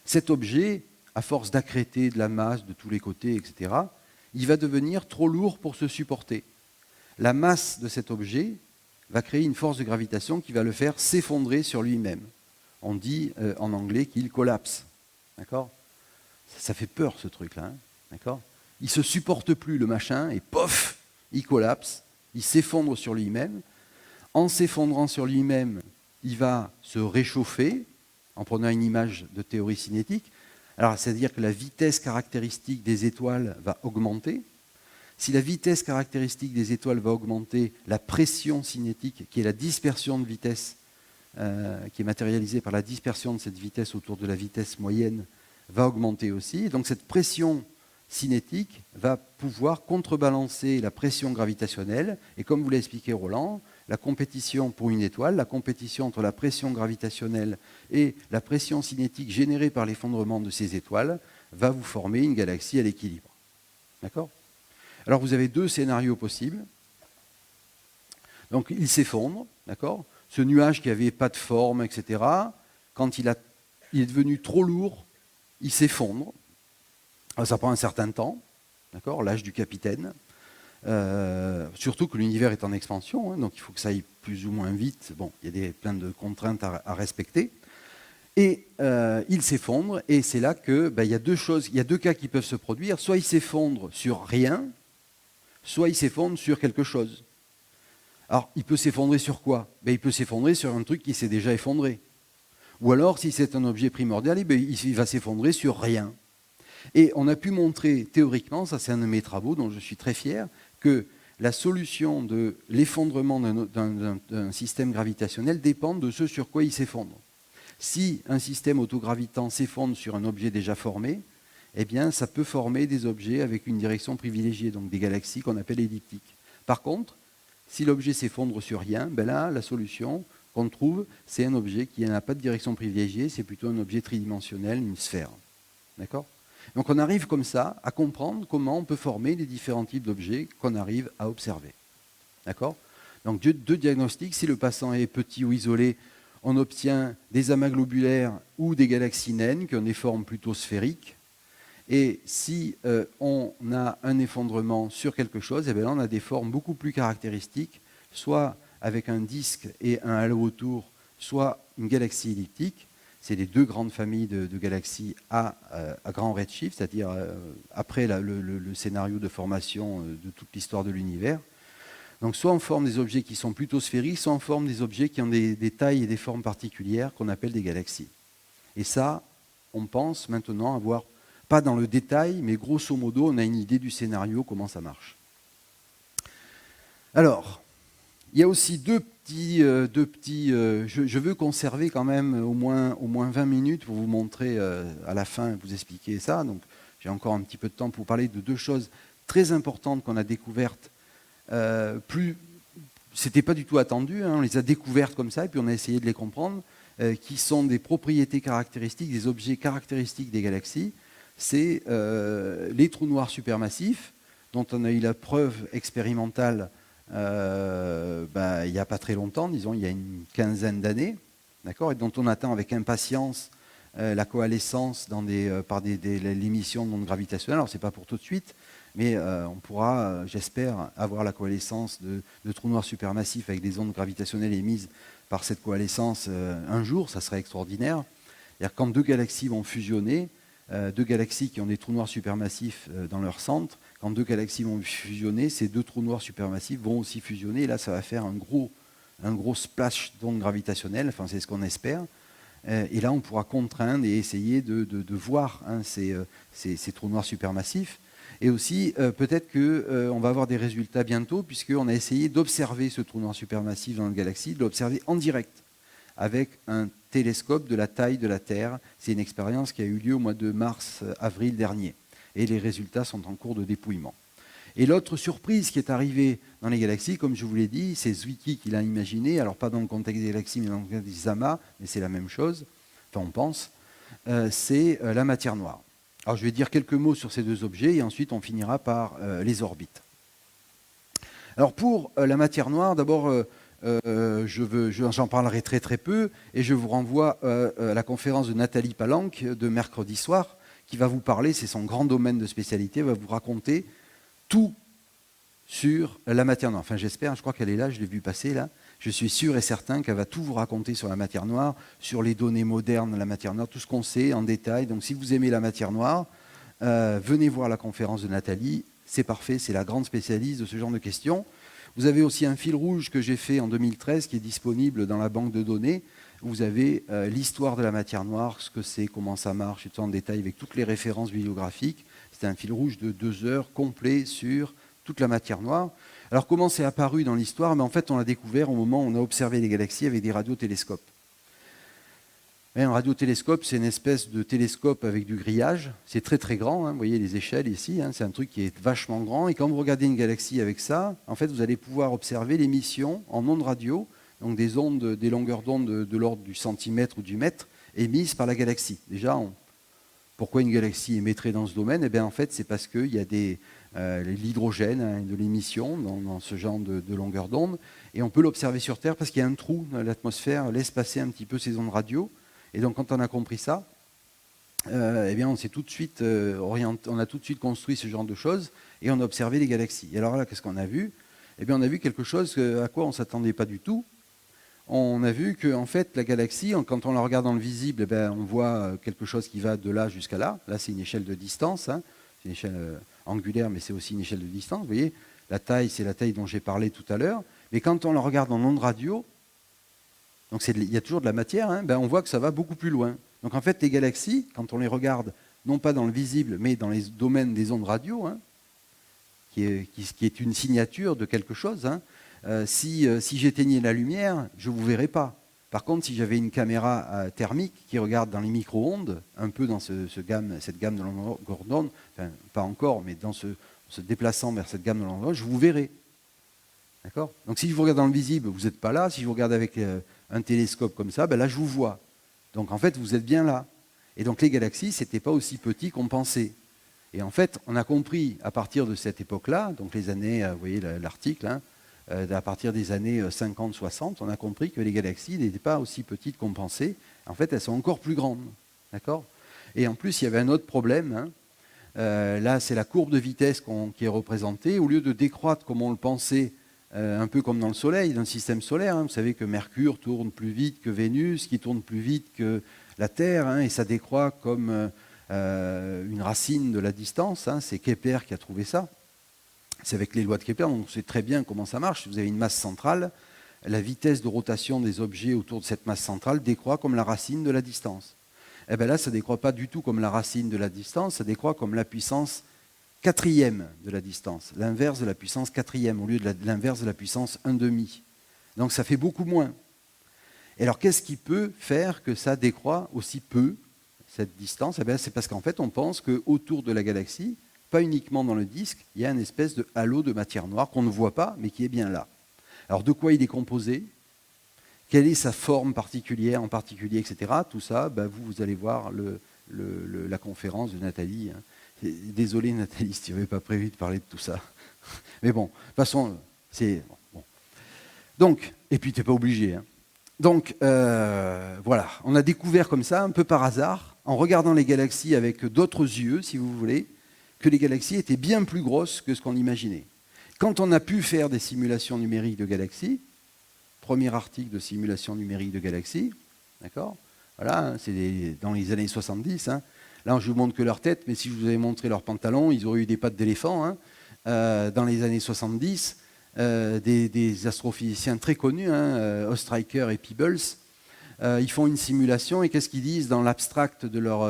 cet objet, à force d'accréter de la masse de tous les côtés, etc., il va devenir trop lourd pour se supporter. La masse de cet objet va créer une force de gravitation qui va le faire s'effondrer sur lui-même. On dit en anglais qu'il collapse. D'accord. Ça fait peur ce truc-là. Hein. D'accord. Il ne se supporte plus le machin et pof, il collapse, il s'effondre sur lui-même. En s'effondrant sur lui-même, il va se réchauffer, en prenant une image de théorie cinétique. Alors, c'est-à-dire que la vitesse caractéristique des étoiles va augmenter. Si la vitesse caractéristique des étoiles va augmenter, la pression cinétique, qui est la dispersion de vitesse, qui est matérialisée par la dispersion de cette vitesse autour de la vitesse moyenne, va augmenter aussi. Et donc cette pression cinétique va pouvoir contrebalancer la pression gravitationnelle. Et comme vous l'a expliqué Roland, la compétition pour une étoile, la compétition entre la pression gravitationnelle et la pression cinétique générée par l'effondrement de ces étoiles va vous former une galaxie à l'équilibre. D'accord ? Alors vous avez deux scénarios possibles. Donc il s'effondre, d'accord ? Ce nuage qui n'avait pas de forme, etc., quand il est devenu trop lourd, il s'effondre. Alors, ça prend un certain temps, d'accord ? L'âge du capitaine. Surtout que l'univers est en expansion, hein, donc il faut que ça aille plus ou moins vite. Bon, il y a plein de contraintes à respecter. Et il s'effondre, et c'est là que il y a deux choses, il y a deux cas qui peuvent se produire. Soit il s'effondre sur rien, soit il s'effondre sur quelque chose. Alors, il peut s'effondrer sur quoi? Il peut s'effondrer sur un truc qui s'est déjà effondré. Ou alors, si c'est un objet primordial, il va s'effondrer sur rien. Et on a pu montrer théoriquement, ça c'est un de mes travaux dont je suis très fier, que la solution de l'effondrement d'un système gravitationnel dépend de ce sur quoi il s'effondre. Si un système autogravitant s'effondre sur un objet déjà formé, eh bien, ça peut former des objets avec une direction privilégiée, donc des galaxies qu'on appelle elliptiques. Par contre, si l'objet s'effondre sur rien, là, la solution qu'on trouve, c'est un objet qui n'a pas de direction privilégiée, c'est plutôt un objet tridimensionnel, une sphère. D'accord ? Donc on arrive comme ça à comprendre comment on peut former les différents types d'objets qu'on arrive à observer. D'accord ? Donc deux diagnostics, si le passant est petit ou isolé, on obtient des amas globulaires ou des galaxies naines qui ont des formes plutôt sphériques. Et si on a un effondrement sur quelque chose, là on a des formes beaucoup plus caractéristiques, soit avec un disque et un halo autour, soit une galaxie elliptique. C'est les deux grandes familles de galaxies à grand redshift, c'est-à-dire après le scénario de formation de toute l'histoire de l'univers. Donc soit on forme des objets qui sont plutôt sphériques, soit on forme des objets qui ont des tailles et des formes particulières qu'on appelle des galaxies. Et ça, on pense maintenant avoir, pas dans le détail, mais grosso modo, on a une idée du scénario, comment ça marche. Alors, il y a aussi deux petits je veux conserver quand même au moins 20 minutes pour vous montrer à la fin, vous expliquer ça. Donc, j'ai encore un petit peu de temps pour parler de deux choses très importantes qu'on a découvertes. C'était pas du tout attendu, on les a découvertes comme ça, et puis on a essayé de les comprendre, qui sont des propriétés caractéristiques, des objets caractéristiques des galaxies. C'est les trous noirs supermassifs, dont on a eu la preuve expérimentale il n'y a pas très longtemps, disons il y a une quinzaine d'années, d'accord, et dont on attend avec impatience la coalescence par l'émission d'ondes gravitationnelles. Alors, ce n'est pas pour tout de suite, mais on pourra, j'espère, avoir la coalescence de trous noirs supermassifs avec des ondes gravitationnelles émises par cette coalescence un jour, ça serait extraordinaire. C'est-à-dire quand deux galaxies vont fusionner, deux galaxies qui ont des trous noirs supermassifs dans leur centre, quand deux galaxies vont fusionner, ces deux trous noirs supermassifs vont aussi fusionner, et là ça va faire un gros splash d'ondes gravitationnelles, enfin c'est ce qu'on espère. Et là on pourra contraindre et essayer de voir ces trous noirs supermassifs. Et aussi, peut-être qu'on va avoir des résultats bientôt, puisqu'on a essayé d'observer ce trou noir supermassif dans la galaxie, de l'observer en direct, avec un télescope de la taille de la Terre. C'est une expérience qui a eu lieu au mois de mars-avril dernier. Et les résultats sont en cours de dépouillement. Et l'autre surprise qui est arrivée dans les galaxies, comme je vous l'ai dit, c'est Zwicky qui l'a imaginé, alors pas dans le contexte des galaxies, mais dans le contexte des amas, mais c'est la même chose, enfin on pense, c'est la matière noire. Alors je vais dire quelques mots sur ces deux objets et ensuite on finira par les orbites. Alors pour la matière noire, d'abord j'en parlerai très très peu et je vous renvoie à la conférence de Nathalie Palanque de mercredi soir qui va vous parler, c'est son grand domaine de spécialité, va vous raconter tout sur la matière noire. Enfin j'espère, je crois qu'elle est là, je l'ai vu passer là. Je suis sûr et certain qu'elle va tout vous raconter sur la matière noire, sur les données modernes de la matière noire, tout ce qu'on sait en détail. Donc si vous aimez la matière noire, venez voir la conférence de Nathalie. C'est parfait, c'est la grande spécialiste de ce genre de questions. Vous avez aussi un fil rouge que j'ai fait en 2013 qui est disponible dans la banque de données. Vous avez l'histoire de la matière noire, ce que c'est, comment ça marche, et tout en détail avec toutes les références bibliographiques. C'est un fil rouge de 2 heures complet sur toute la matière noire. Alors comment c'est apparu dans l'histoire? En fait, on l'a découvert au moment où on a observé les galaxies avec des radiotélescopes. Un radiotélescope, c'est une espèce de télescope avec du grillage. C'est très très grand, vous voyez les échelles ici, c'est un truc qui est vachement grand. Et quand vous regardez une galaxie avec ça, en fait, vous allez pouvoir observer l'émission en ondes radio, donc des ondes, des longueurs d'onde de l'ordre du centimètre ou du mètre, émises par la galaxie. Déjà, pourquoi une galaxie émettrait dans ce domaine? En fait, c'est parce qu'il y a l'hydrogène, de l'émission dans ce genre de longueur d'onde. Et on peut l'observer sur Terre parce qu'il y a un trou dans l'atmosphère, laisse passer un petit peu ces ondes radio. Et donc, quand on a compris ça, on s'est tout de suite on a tout de suite construit ce genre de choses et on a observé les galaxies. Et alors là, qu'est-ce qu'on a vu? On a vu quelque chose à quoi on ne s'attendait pas du tout. on a vu que en fait, la galaxie, quand on la regarde dans le visible, on voit quelque chose qui va de là jusqu'à là. Là, c'est une échelle de distance, hein. C'est une échelle angulaire, mais c'est aussi une échelle de distance. Vous voyez, la taille, c'est la taille dont j'ai parlé tout à l'heure. Mais quand on la regarde en ondes radio, donc il y a toujours de la matière, hein, on voit que ça va beaucoup plus loin. Donc en fait, les galaxies, quand on les regarde, non pas dans le visible, mais dans les domaines des ondes radio, hein, qui est une signature de quelque chose, hein, si j'éteignais la lumière, je ne vous verrais pas. Par contre, si j'avais une caméra thermique qui regarde dans les micro-ondes, un peu dans cette gamme de longueur d'onde, enfin, pas encore, mais dans se déplaçant vers cette gamme de longueur d'onde, je vous verrai. D'accord ? Donc si je vous regarde dans le visible, vous n'êtes pas là. Si je vous regarde avec un télescope comme ça, là je vous vois. Donc en fait, vous êtes bien là. Et donc les galaxies, ce n'était pas aussi petit qu'on pensait. Et en fait, on a compris à partir de cette époque-là, donc les années, vous voyez l'article, hein, à partir des années 50-60, on a compris que les galaxies n'étaient pas aussi petites qu'on pensait. En fait, elles sont encore plus grandes. D'accord ? Et en plus, il y avait un autre problème. Hein. Là, c'est la courbe de vitesse qui est représentée. Au lieu de décroître comme on le pensait, un peu comme dans le Soleil, dans le système solaire, hein, vous savez que Mercure tourne plus vite que Vénus, qui tourne plus vite que la Terre, hein, et ça décroît comme une racine de la distance. Hein, c'est Kepler qui a trouvé ça. C'est avec les lois de Kepler, donc on sait très bien comment ça marche. Vous avez une masse centrale, la vitesse de rotation des objets autour de cette masse centrale décroît comme la racine de la distance. Et bien là, ça ne décroît pas du tout comme la racine de la distance, ça décroît comme la puissance quatrième de la distance, l'inverse de la puissance quatrième, au lieu de l'inverse de la puissance 1,5. Donc ça fait beaucoup moins. Et alors qu'est-ce qui peut faire que ça décroît aussi peu, cette distance ? Eh bien, c'est parce qu'en fait, on pense qu'autour de la galaxie, pas uniquement dans le disque, il y a une espèce de halo de matière noire qu'on ne voit pas, mais qui est bien là. Alors de quoi il est composé ? Quelle est sa forme particulière, en particulier, etc. Tout ça, vous allez voir la conférence de Nathalie. Hein. Désolé Nathalie, si tu n'avais pas prévu de parler de tout ça. Mais bon, de toute façon, c'est... Bon. Donc, et puis tu n'es pas obligé. Hein. Donc, voilà, on a découvert comme ça, un peu par hasard, en regardant les galaxies avec d'autres yeux, si vous voulez, que les galaxies étaient bien plus grosses que ce qu'on imaginait. Quand on a pu faire des simulations numériques de galaxies, premier article de simulation numérique de galaxies, d'accord ? Voilà, hein, c'est dans les années 70. Hein. Là, je ne vous montre que leur tête, mais si je vous avais montré leurs pantalons, ils auraient eu des pattes d'éléphant. Hein. Dans les années 70, des astrophysiciens très connus, hein, Oestreicher et Peebles, ils font une simulation et qu'est-ce qu'ils disent dans l'abstract de leur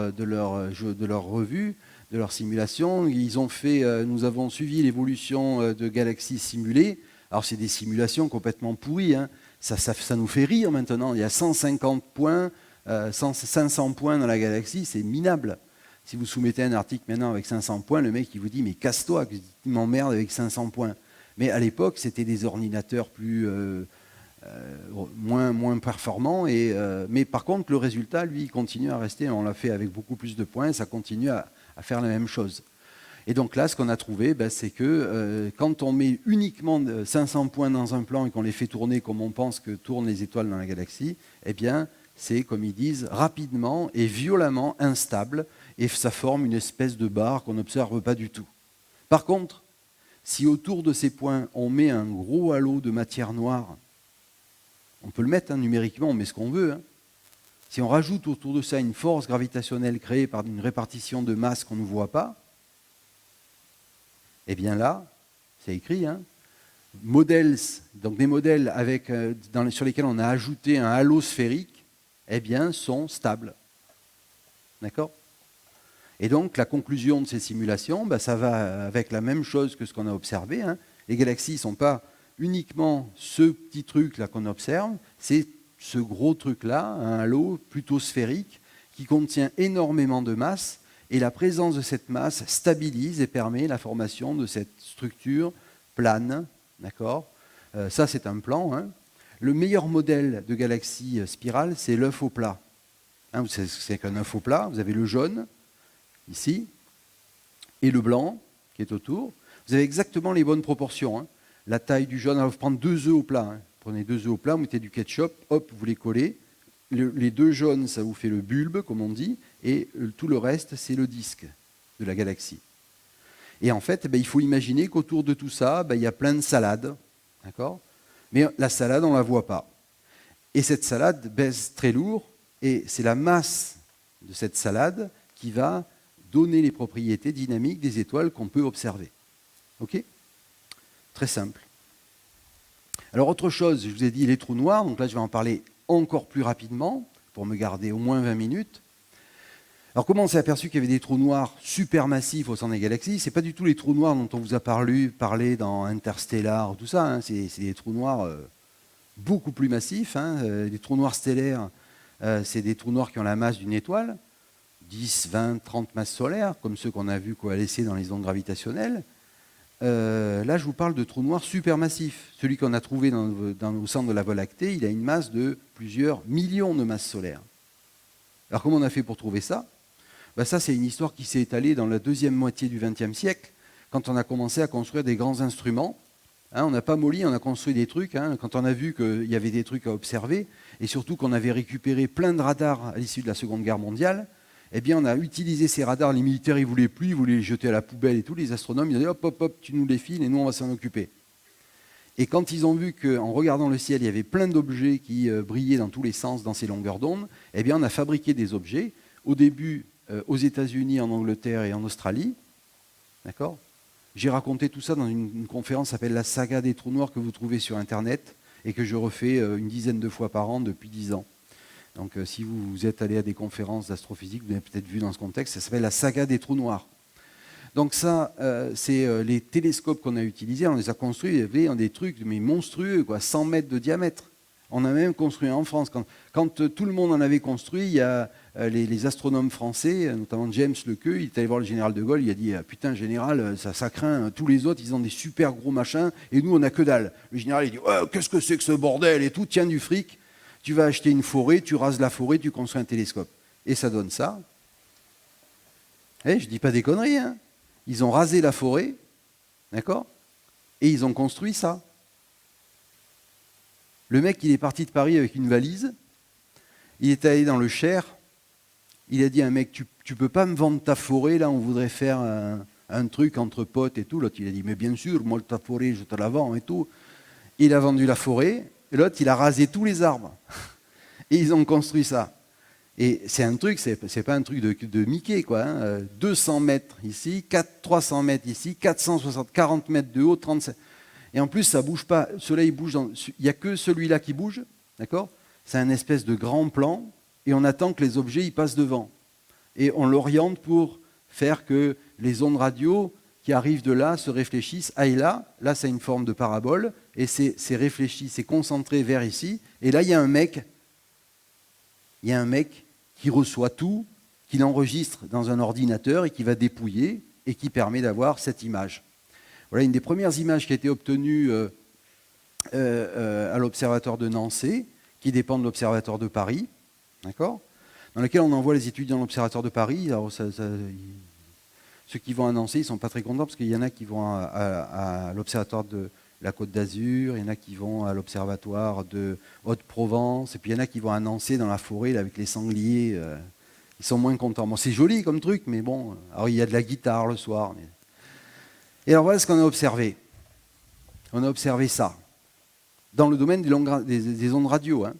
revue, de leur simulation ? Ils ont fait, nous avons suivi l'évolution de galaxies simulées. Alors c'est des simulations complètement pourries. Hein. Ça nous fait rire maintenant. Il y a 150 points, 500 points dans la galaxie, c'est minable. Si vous soumettez un article maintenant avec 500 points, le mec il vous dit mais casse-toi, tu m'emmerdes avec 500 points. Mais à l'époque, c'était des ordinateurs moins performants. Mais par contre, le résultat, lui, il continue à rester. On l'a fait avec beaucoup plus de points, ça continue à faire la même chose. Et donc là, ce qu'on a trouvé, c'est que quand on met uniquement 500 points dans un plan et qu'on les fait tourner comme on pense que tournent les étoiles dans la galaxie, eh bien, c'est, comme ils disent, rapidement et violemment instable, et ça forme une espèce de barre qu'on n'observe pas du tout. Par contre, si autour de ces points, on met un gros halo de matière noire, on peut le mettre hein, numériquement, on met ce qu'on veut. Hein. Si on rajoute autour de ça une force gravitationnelle créée par une répartition de masse qu'on ne voit pas, eh bien là, c'est écrit, hein, models, donc des modèles sur lesquels on a ajouté un halo sphérique, eh bien, sont stables. D'accord ? Et donc, la conclusion de ces simulations, ça va avec la même chose que ce qu'on a observé. Hein. Les galaxies ne sont pas uniquement ce petit truc-là qu'on observe, c'est ce gros truc-là, un halo plutôt sphérique, qui contient énormément de masse, et la présence de cette masse stabilise et permet la formation de cette structure plane. D'accord ? Ça, c'est un plan. Hein. Le meilleur modèle de galaxie spirale, c'est l'œuf au plat. Hein, c'est qu'un œuf au plat, vous avez le jaune, ici, et le blanc, qui est autour. Vous avez exactement les bonnes proportions. Hein. La taille du jaune, alors vous prenez 2 œufs au plat. Hein. Vous prenez 2 œufs au plat, vous mettez du ketchup, hop, vous les collez. Les 2 jaunes, ça vous fait le bulbe, comme on dit, et tout le reste, c'est le disque de la galaxie. Et en fait, il faut imaginer qu'autour de tout ça, il y a plein de salades, d'accord ? Mais la salade, on ne la voit pas. Et cette salade pèse très lourd, et c'est la masse de cette salade qui va donner les propriétés dynamiques des étoiles qu'on peut observer. Ok ? Très simple. Alors autre chose, je vous ai dit les trous noirs, donc là je vais en parler encore plus rapidement, pour me garder au moins 20 minutes. Alors comment on s'est aperçu qu'il y avait des trous noirs supermassifs au centre des galaxies? Ce n'est pas du tout les trous noirs dont on vous a parlé dans Interstellar, tout ça, hein. C'est des trous noirs beaucoup plus massifs. Hein. Les trous noirs stellaires, c'est des trous noirs qui ont la masse d'une étoile, 10, 20, 30 masses solaires, comme ceux qu'on a vus coalescer dans les ondes gravitationnelles. Là, je vous parle de trous noirs supermassifs. Celui qu'on a trouvé au centre de la Voie lactée, il a une masse de plusieurs millions de masses solaires. Alors comment on a fait pour trouver ça? Ça, c'est une histoire qui s'est étalée dans la deuxième moitié du XXe siècle, quand on a commencé à construire des grands instruments. On n'a pas molli, on a construit des trucs. Quand on a vu qu'il y avait des trucs à observer, et surtout qu'on avait récupéré plein de radars à l'issue de la Seconde Guerre mondiale, eh bien, on a utilisé ces radars. Les militaires, ils ne voulaient plus, ils voulaient les jeter à la poubelle et tout. Les astronomes, ils ont dit hop, hop, hop, tu nous les files et nous, on va s'en occuper. Et quand ils ont vu qu'en regardant le ciel, il y avait plein d'objets qui brillaient dans tous les sens dans ces longueurs d'onde, eh bien, on a fabriqué des objets, au début aux États-Unis, en Angleterre et en Australie. D'accord ? J'ai raconté tout ça dans une conférence qui s'appelle La saga des trous noirs, que vous trouvez sur Internet et que je refais une dizaine de fois par an depuis 10 ans. Donc si vous êtes allé à des conférences d'astrophysique, vous avez peut-être vu dans ce contexte, ça s'appelle la saga des trous noirs. Donc ça, c'est les télescopes qu'on a utilisés, on les a construits, il y avait des trucs mais monstrueux, 100 mètres de diamètre. On a même construit en France. Quand tout le monde en avait construit, il y a les astronomes français, notamment James Lequeux, il est allé voir le général de Gaulle, il a dit « Putain, général, ça craint, tous les autres, ils ont des super gros machins, et nous, on n'a que dalle. » Le général, il dit « Qu'est-ce que c'est que ce bordel et tout, tiens du fric. Tu vas acheter une forêt, tu rases la forêt, tu construis un télescope. » Et ça donne ça. Je ne dis pas des conneries, hein. Ils ont rasé la forêt, d'accord, et ils ont construit ça. Le mec, il est parti de Paris avec une valise, il est allé dans le Cher, il a dit à un mec, tu peux pas me vendre ta forêt, là, on voudrait faire un truc entre potes et tout. L'autre, il a dit, mais bien sûr, moi, ta forêt, je te la vends et tout. Il a vendu la forêt, et l'autre, il a rasé tous les arbres. Et ils ont construit ça. Et c'est un truc, c'est pas un truc de Mickey, quoi. 200 mètres ici, 300 mètres ici, 40 mètres de haut, 37. Et en plus, ça ne bouge pas. Le soleil bouge. Il n'y a que celui-là qui bouge. D'accord ? C'est un espèce de grand plan. Et on attend que les objets y passent devant. Et on l'oriente pour faire que les ondes radio qui arrivent de là se réfléchissent, aillent là. Là, c'est une forme de parabole. Et c'est réfléchi, c'est concentré vers ici. Et là, il y a un mec. Il y a un mec qui reçoit tout, qui l'enregistre dans un ordinateur et qui va dépouiller et qui permet d'avoir cette image. Voilà une des premières images qui a été obtenue à l'Observatoire de Nancy, qui dépend de l'Observatoire de Paris, d'accord, dans laquelle on envoie les étudiants de l'Observatoire de Paris. Alors, ceux qui vont à Nancy, ils ne sont pas très contents parce qu'il y en a qui vont à l'Observatoire de la Côte d'Azur, il y en a qui vont à l'Observatoire de Haute-Provence, et puis il y en a qui vont à Nancy dans la forêt là, avec les sangliers. Ils sont moins contents. Bon, c'est joli comme truc, mais bon, alors il y a de la guitare le soir. Mais... Et alors voilà ce qu'on a observé. On a observé ça, dans le domaine des ondes radio. Hein.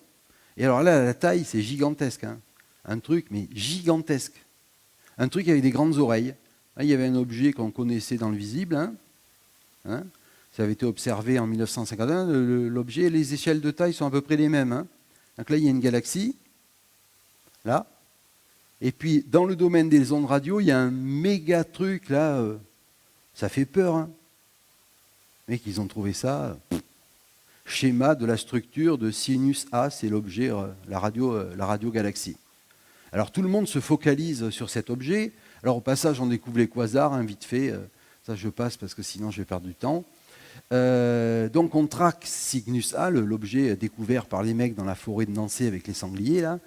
Et alors là, la taille, c'est gigantesque. Hein. Un truc, mais gigantesque. Un truc avec des grandes oreilles. Là, il y avait un objet qu'on connaissait dans le visible. Hein. Hein. Ça avait été observé en 1951. L'objet et les échelles de taille sont à peu près les mêmes. Hein. Donc là, il y a une galaxie. Là. Et puis, dans le domaine des ondes radio, il y a un méga truc, là. Ça fait peur. Hein. Les mecs, ils ont trouvé ça. Schéma de la structure de Sinus A, c'est l'objet, la radio galaxie. Alors, tout le monde se focalise sur cet objet. Alors, au passage, on découvre les quasars, hein, vite fait. Ça, je passe parce que sinon, je vais perdre du temps. Donc, on traque Cygnus A, l'objet découvert par les mecs dans la forêt de Nancy avec les sangliers, là.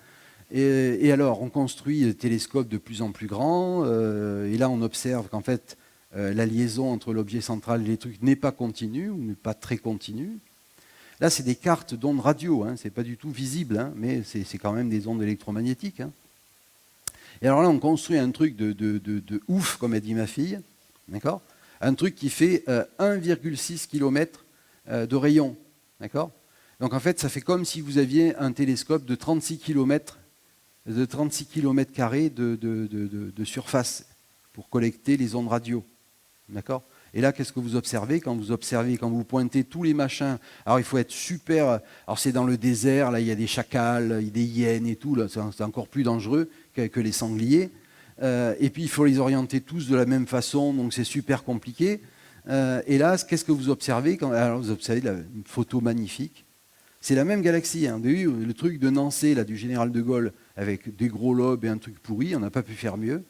Et alors, on construit des télescopes de plus en plus grands, et là, on observe qu'en fait, la liaison entre l'objet central et les trucs n'est pas continue, ou n'est pas très continue. Là, c'est des cartes d'ondes radio, hein, c'est pas du tout visible, hein, mais c'est quand même des ondes électromagnétiques. Hein. Et alors là, on construit un truc de ouf, comme a dit ma fille, d'accord ? Un truc qui fait 1,6 km de rayon, d'accord ? Donc en fait, ça fait comme si vous aviez un télescope de 36 km, carrés de surface pour collecter les ondes radio. D'accord ? Et là, qu'est-ce que vous observez ? Quand vous pointez tous les machins, alors il faut être super, alors c'est dans le désert, là il y a des chacals, il y a des hyènes et tout, là c'est encore plus dangereux que les sangliers. Et puis il faut les orienter tous de la même façon, donc c'est super compliqué. Et là, qu'est-ce que vous observez ? Alors vous observez une photo magnifique. C'est la même galaxie. Hein. Le truc de Nancy, là, du général de Gaulle, avec des gros lobes et un truc pourri, on n'a pas pu faire mieux.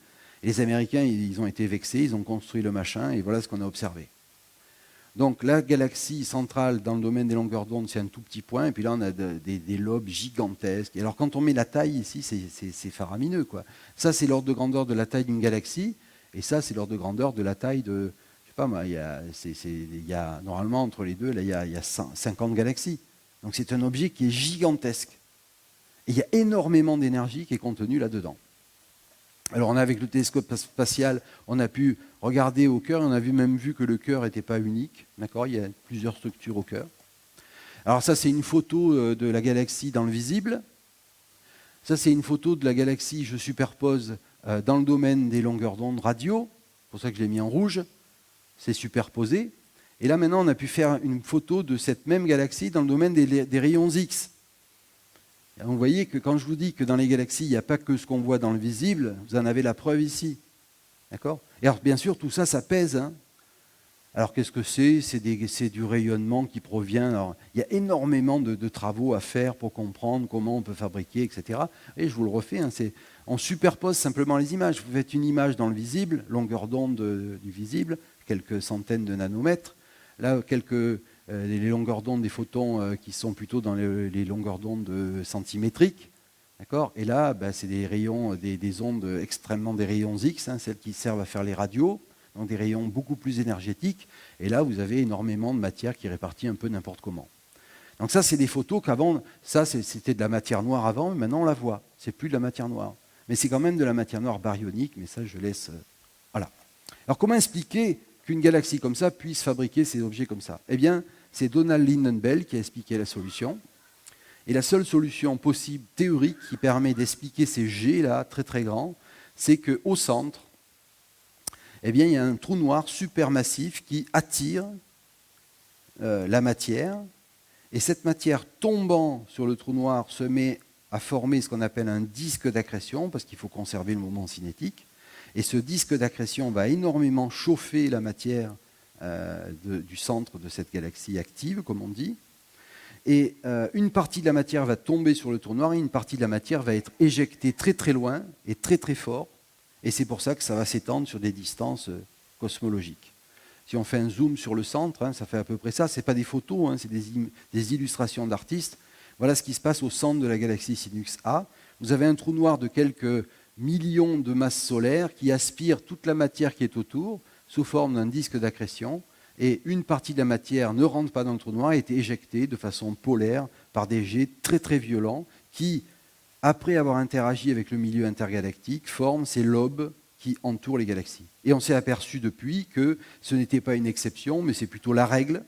Et les Américains, ils ont été vexés, ils ont construit le machin, et voilà ce qu'on a observé. Donc la galaxie centrale dans le domaine des longueurs d'onde, c'est un tout petit point, et puis là on a des lobes gigantesques. Et alors quand on met la taille ici, c'est faramineux, quoi. Ça c'est l'ordre de grandeur de la taille d'une galaxie, et ça c'est l'ordre de grandeur de la taille de, je sais pas moi, il y a normalement entre les deux, là il y a 50 galaxies. Donc c'est un objet qui est gigantesque. Et il y a énormément d'énergie qui est contenue là-dedans. Alors on a, avec le télescope spatial, on a pu regarder au cœur, et on a même vu que le cœur n'était pas unique. D'accord ? Il y a plusieurs structures au cœur. Alors ça, c'est une photo de la galaxie dans le visible. Ça, c'est une photo de la galaxie, je superpose, dans le domaine des longueurs d'onde radio. C'est pour ça que je l'ai mis en rouge. C'est superposé. Et là, maintenant, on a pu faire une photo de cette même galaxie dans le domaine des rayons X. Et vous voyez que quand je vous dis que dans les galaxies, il n'y a pas que ce qu'on voit dans le visible, vous en avez la preuve ici. D'accord ? Et alors, bien sûr, tout ça, ça pèse. Hein. Alors, qu'est-ce que c'est ? C'est du rayonnement qui provient. Alors, il y a énormément de travaux à faire pour comprendre comment on peut fabriquer, etc. Et je vous le refais, hein, on superpose simplement les images. Vous faites une image dans le visible, longueur d'onde du visible, quelques centaines de nanomètres. Là, les longueurs d'onde des photons qui sont plutôt dans les longueurs d'onde centimétriques. D'accord ? Et là, c'est des rayons, des ondes extrêmement, des rayons X, hein, celles qui servent à faire les radios, donc des rayons beaucoup plus énergétiques. Et là, vous avez énormément de matière qui est répartie un peu n'importe comment. Donc ça, c'est des photos qu'avant, ça c'était de la matière noire avant, mais maintenant on la voit. C'est plus de la matière noire. Mais c'est quand même de la matière noire baryonique, mais ça, je laisse... voilà. Alors comment expliquer qu'une galaxie comme ça puisse fabriquer ces objets comme ça ? Eh bien, c'est Donald Lynden-Bell qui a expliqué la solution. Et la seule solution possible, théorique, qui permet d'expliquer ces jets-là, très très grands, c'est qu'au centre, eh bien, il y a un trou noir supermassif qui attire la matière. Et cette matière tombant sur le trou noir se met à former ce qu'on appelle un disque d'accrétion, parce qu'il faut conserver le moment cinétique. Et ce disque d'accrétion va énormément chauffer la matière du centre de cette galaxie active, comme on dit. Et une partie de la matière va tomber sur le trou noir et une partie de la matière va être éjectée très très loin et très très fort. Et c'est pour ça que ça va s'étendre sur des distances cosmologiques. Si on fait un zoom sur le centre, hein, ça fait à peu près ça. Ce n'est pas des photos, hein, c'est des illustrations d'artistes. Voilà ce qui se passe au centre de la galaxie Sinus A. Vous avez un trou noir de quelques millions de masses solaires qui aspirent toute la matière qui est autour sous forme d'un disque d'accrétion. Et une partie de la matière ne rentre pas dans le trou noir et est éjectée de façon polaire par des jets très très violents qui, après avoir interagi avec le milieu intergalactique, forment ces lobes qui entourent les galaxies. Et on s'est aperçu depuis que ce n'était pas une exception, mais c'est plutôt la règle,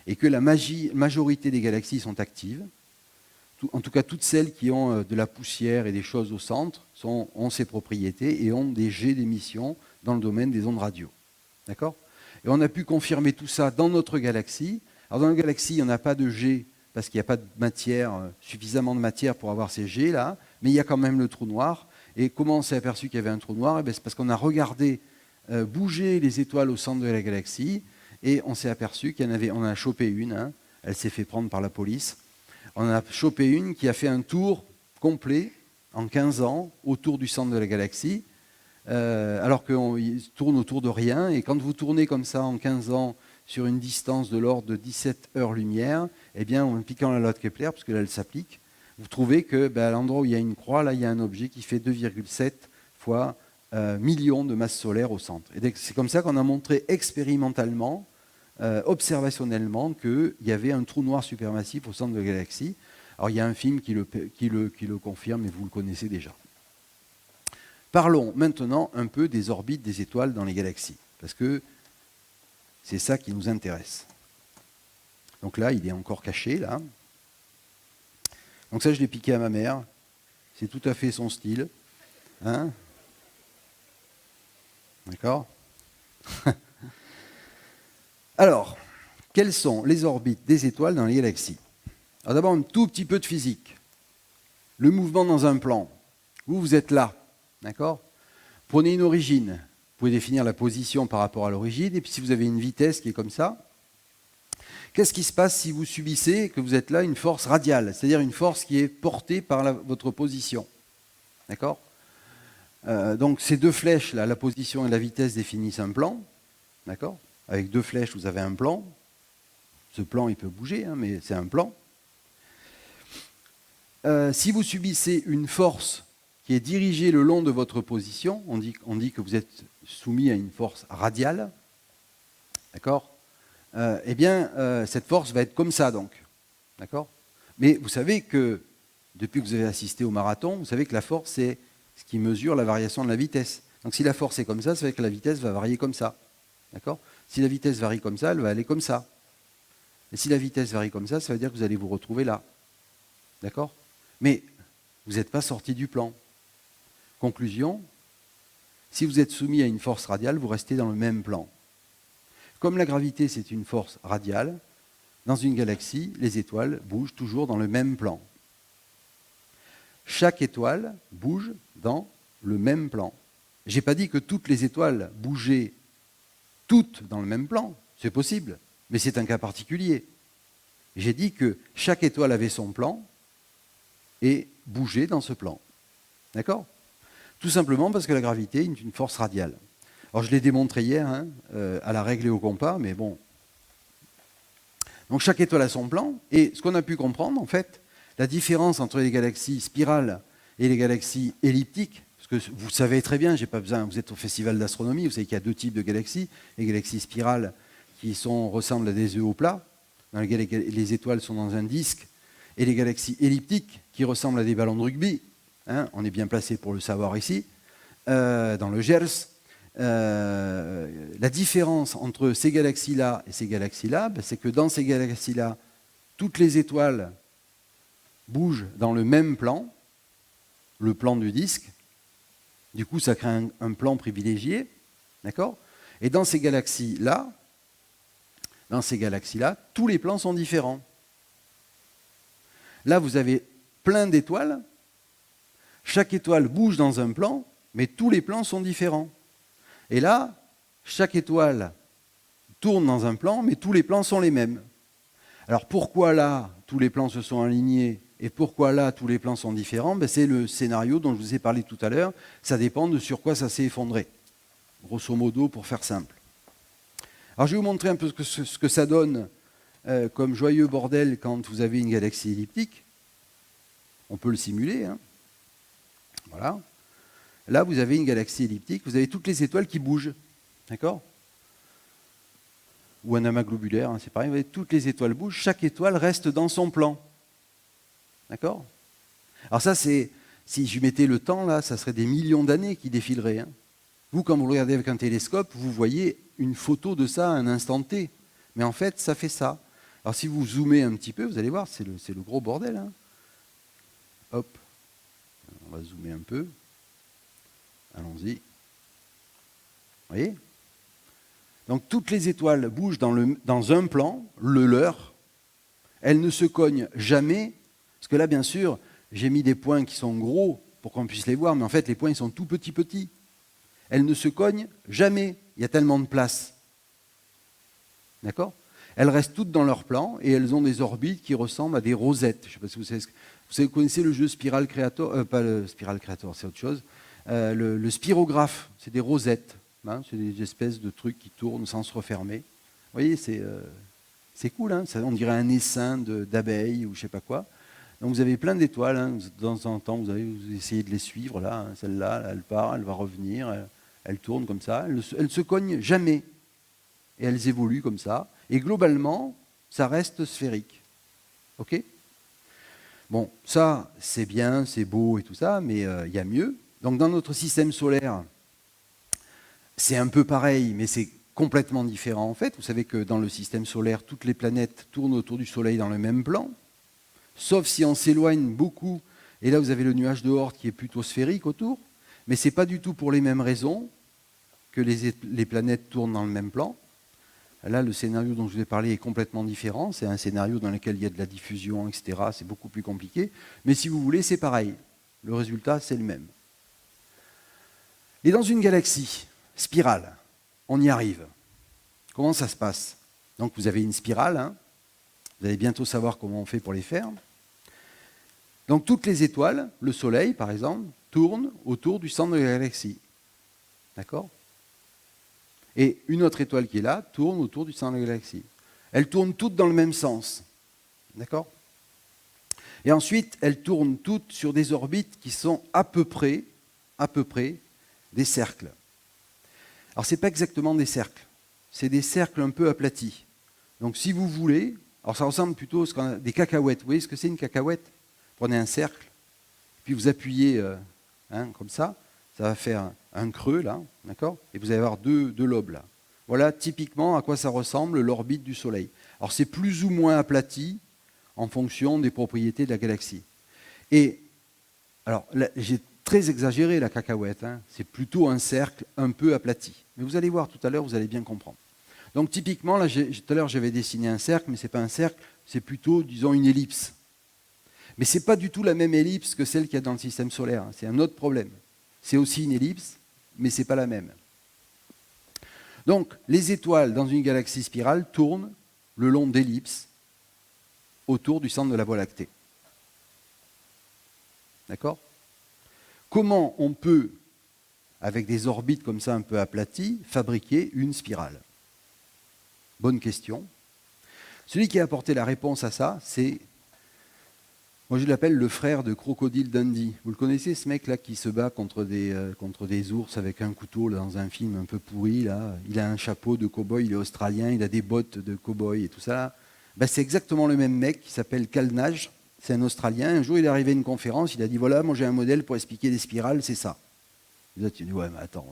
et que la majorité des galaxies sont actives. En tout cas, toutes celles qui ont de la poussière et des choses au centre ont ces propriétés et ont des jets d'émission dans le domaine des ondes radio. D'accord ? Et on a pu confirmer tout ça dans notre galaxie. Alors dans la galaxie, il n'y en a pas de jets parce qu'il n'y a pas de matière, suffisamment de matière pour avoir ces jets-là, mais il y a quand même le trou noir. Et comment on s'est aperçu qu'il y avait un trou noir ? C'est parce qu'on a regardé bouger les étoiles au centre de la galaxie et on s'est aperçu qu'il y en avait, on en a chopé une, hein, elle s'est fait prendre par la police. On en a chopé une qui a fait un tour complet en 15 ans autour du centre de la galaxie, alors qu'on tourne autour de rien. Et quand vous tournez comme ça en 15 ans sur une distance de l'ordre de 17 heures-lumière, eh bien, en piquant la loi de Kepler, parce que là, elle s'applique, vous trouvez que à l'endroit où il y a une croix, là, il y a un objet qui fait 2,7 fois millions de masses solaires au centre. Et c'est comme ça qu'on a montré expérimentalement, observationnellement, qu'il y avait un trou noir supermassif au centre de la galaxie. Alors, il y a un film qui le confirme, et vous le connaissez déjà. Parlons maintenant un peu des orbites des étoiles dans les galaxies, parce que c'est ça qui nous intéresse. Donc là, il est encore caché, là. Donc ça, je l'ai piqué à ma mère. C'est tout à fait son style. Hein? D'accord? Alors, quelles sont les orbites des étoiles dans les galaxies? Alors d'abord, un tout petit peu de physique. Le mouvement dans un plan. Vous êtes là. D'accord? Prenez une origine. Vous pouvez définir la position par rapport à l'origine. Et puis si vous avez une vitesse qui est comme ça, qu'est-ce qui se passe si vous subissez, que vous êtes là, une force radiale, c'est-à-dire une force qui est portée par votre position. D'accord? Donc ces deux flèches, là, la position et la vitesse, définissent un plan. D'accord? Avec deux flèches, vous avez un plan. Ce plan, il peut bouger, hein, mais c'est un plan. Si vous subissez une force qui est dirigée le long de votre position, on dit que vous êtes soumis à une force radiale. D'accord? Eh bien, cette force va être comme ça, donc. D'accord? Mais vous savez que, depuis que vous avez assisté au marathon, vous savez que la force, c'est ce qui mesure la variation de la vitesse. Donc si la force est comme ça veut dire que la vitesse va varier comme ça. D'accord? Si la vitesse varie comme ça, elle va aller comme ça. Et si la vitesse varie comme ça veut dire que vous allez vous retrouver là. D'accord? Mais vous n'êtes pas sorti du plan. Conclusion, si vous êtes soumis à une force radiale, vous restez dans le même plan. Comme la gravité, c'est une force radiale, dans une galaxie, les étoiles bougent toujours dans le même plan. Chaque étoile bouge dans le même plan. Je n'ai pas dit que toutes les étoiles bougeaient toutes dans le même plan. C'est possible, mais c'est un cas particulier. J'ai dit que chaque étoile avait son plan et bougeait dans ce plan. D'accord? Tout simplement parce que la gravité est une force radiale. Alors je l'ai démontré hier, hein, à la règle et au compas, mais bon. Donc chaque étoile a son plan, et ce qu'on a pu comprendre, en fait, la différence entre les galaxies spirales et les galaxies elliptiques, parce que vous savez très bien, j'ai pas besoin, vous êtes au festival d'astronomie, vous savez qu'il y a deux types de galaxies, les galaxies spirales qui ressemblent à des œufs au plat, dans lesquels les étoiles sont dans un disque, et les galaxies elliptiques qui ressemblent à des ballons de rugby, hein, on est bien placé pour le savoir ici, dans le Gers. La différence entre ces galaxies-là et ces galaxies-là, c'est que dans ces galaxies-là, toutes les étoiles bougent dans le même plan, le plan du disque. Du coup, ça crée un plan privilégié, d'accord? Et dans ces galaxies-là, tous les plans sont différents. Là, vous avez plein d'étoiles. Chaque étoile bouge dans un plan, mais tous les plans sont différents. Et là, chaque étoile tourne dans un plan, mais tous les plans sont les mêmes. Alors pourquoi là, tous les plans se sont alignés et pourquoi là, tous les plans sont différents? C'est le scénario dont je vous ai parlé tout à l'heure. Ça dépend de sur quoi ça s'est effondré. Grosso modo, pour faire simple. Alors je vais vous montrer un peu ce que ça donne comme joyeux bordel quand vous avez une galaxie elliptique. On peut le simuler. Hein. Voilà. Là, vous avez une galaxie elliptique, vous avez toutes les étoiles qui bougent. D'accord? Ou un amas globulaire, hein, c'est pareil, vous avez toutes les étoiles bougent, chaque étoile reste dans son plan. D'accord? Alors ça, si je mettais le temps, là, ça serait des millions d'années qui défileraient. Hein. Vous, quand vous le regardez avec un télescope, vous voyez une photo de ça à un instant T. Mais en fait, ça fait ça. Alors si vous zoomez un petit peu, vous allez voir, c'est le gros bordel. Hein. Hop, on va zoomer un peu. Allons-y. Vous voyez? Donc toutes les étoiles bougent dans un plan, le leur. Elles ne se cognent jamais. Parce que là, bien sûr, j'ai mis des points qui sont gros pour qu'on puisse les voir, mais en fait, les points ils sont tout petits. Elles ne se cognent jamais. Il y a tellement de place. D'accord? Elles restent toutes dans leur plan et elles ont des orbites qui ressemblent à des rosettes. Je ne sais pas si vous connaissez le jeu Spiral Creator, pas le Spiral Creator, c'est autre chose. Le spirographe, c'est des rosettes, hein, c'est des espèces de trucs qui tournent sans se refermer. Vous voyez, c'est cool, hein, on dirait un essaim d'abeilles ou je ne sais pas quoi. Donc vous avez plein d'étoiles, hein, de temps en temps, vous essayez de les suivre, là, hein, celle-là, elle part, elle va revenir, elle tourne comme ça, elle ne se cogne jamais. Et elles évoluent comme ça. Et globalement, ça reste sphérique. OK? Bon, ça, c'est bien, c'est beau et tout ça, mais il y a mieux. Donc dans notre système solaire, c'est un peu pareil, mais c'est complètement différent en fait. Vous savez que dans le système solaire, toutes les planètes tournent autour du Soleil dans le même plan, sauf si on s'éloigne beaucoup, et là vous avez le nuage de Oort qui est plutôt sphérique autour, mais ce n'est pas du tout pour les mêmes raisons que les planètes tournent dans le même plan. Là, le scénario dont je vous ai parlé est complètement différent, c'est un scénario dans lequel il y a de la diffusion, etc., c'est beaucoup plus compliqué, mais si vous voulez, c'est pareil, le résultat c'est le même. Et dans une galaxie spirale, on y arrive. Comment ça se passe? Donc vous avez une spirale, hein. Vous allez bientôt savoir comment on fait pour les faire. Donc toutes les étoiles, le Soleil par exemple, tournent autour du centre de la galaxie. D'accord? Et une autre étoile qui est là tourne autour du centre de la galaxie. Elles tournent toutes dans le même sens. D'accord? Et ensuite, elles tournent toutes sur des orbites qui sont à peu près des cercles. Alors ce n'est pas exactement des cercles, c'est des cercles un peu aplatis. Donc si vous voulez, alors ça ressemble plutôt à des cacahuètes. Vous voyez ce que c'est une cacahuète? Prenez un cercle, puis vous appuyez comme ça va faire un creux là, d'accord? Et vous allez avoir deux lobes là. Voilà typiquement à quoi ça ressemble l'orbite du Soleil. Alors c'est plus ou moins aplati en fonction des propriétés de la galaxie. Et alors là, j'ai très exagéré la cacahuète, hein. C'est plutôt un cercle un peu aplati. Mais vous allez voir tout à l'heure, vous allez bien comprendre. Donc typiquement, là, tout à l'heure j'avais dessiné un cercle, mais ce n'est pas un cercle, c'est plutôt, disons, une ellipse. Mais ce n'est pas du tout la même ellipse que celle qu'il y a dans le système solaire, hein. C'est un autre problème. C'est aussi une ellipse, mais ce n'est pas la même. Donc les étoiles dans une galaxie spirale tournent le long d'ellipses autour du centre de la Voie lactée. D'accord? Comment on peut, avec des orbites comme ça un peu aplaties, fabriquer une spirale? Bonne question. Celui qui a apporté la réponse à ça, c'est, moi je l'appelle le frère de Crocodile Dundee. Vous le connaissez, ce mec-là qui se bat contre des ours avec un couteau là, dans un film un peu pourri. Là. Il a un chapeau de cow-boy, il est australien, il a des bottes de cow-boy et tout ça. Ben, c'est exactement le même mec qui s'appelle Cal Nage. C'est un Australien. Un jour, il est arrivé à une conférence, il a dit, voilà, moi j'ai un modèle pour expliquer les spirales, c'est ça. Et là, tu dis, ouais, mais attends,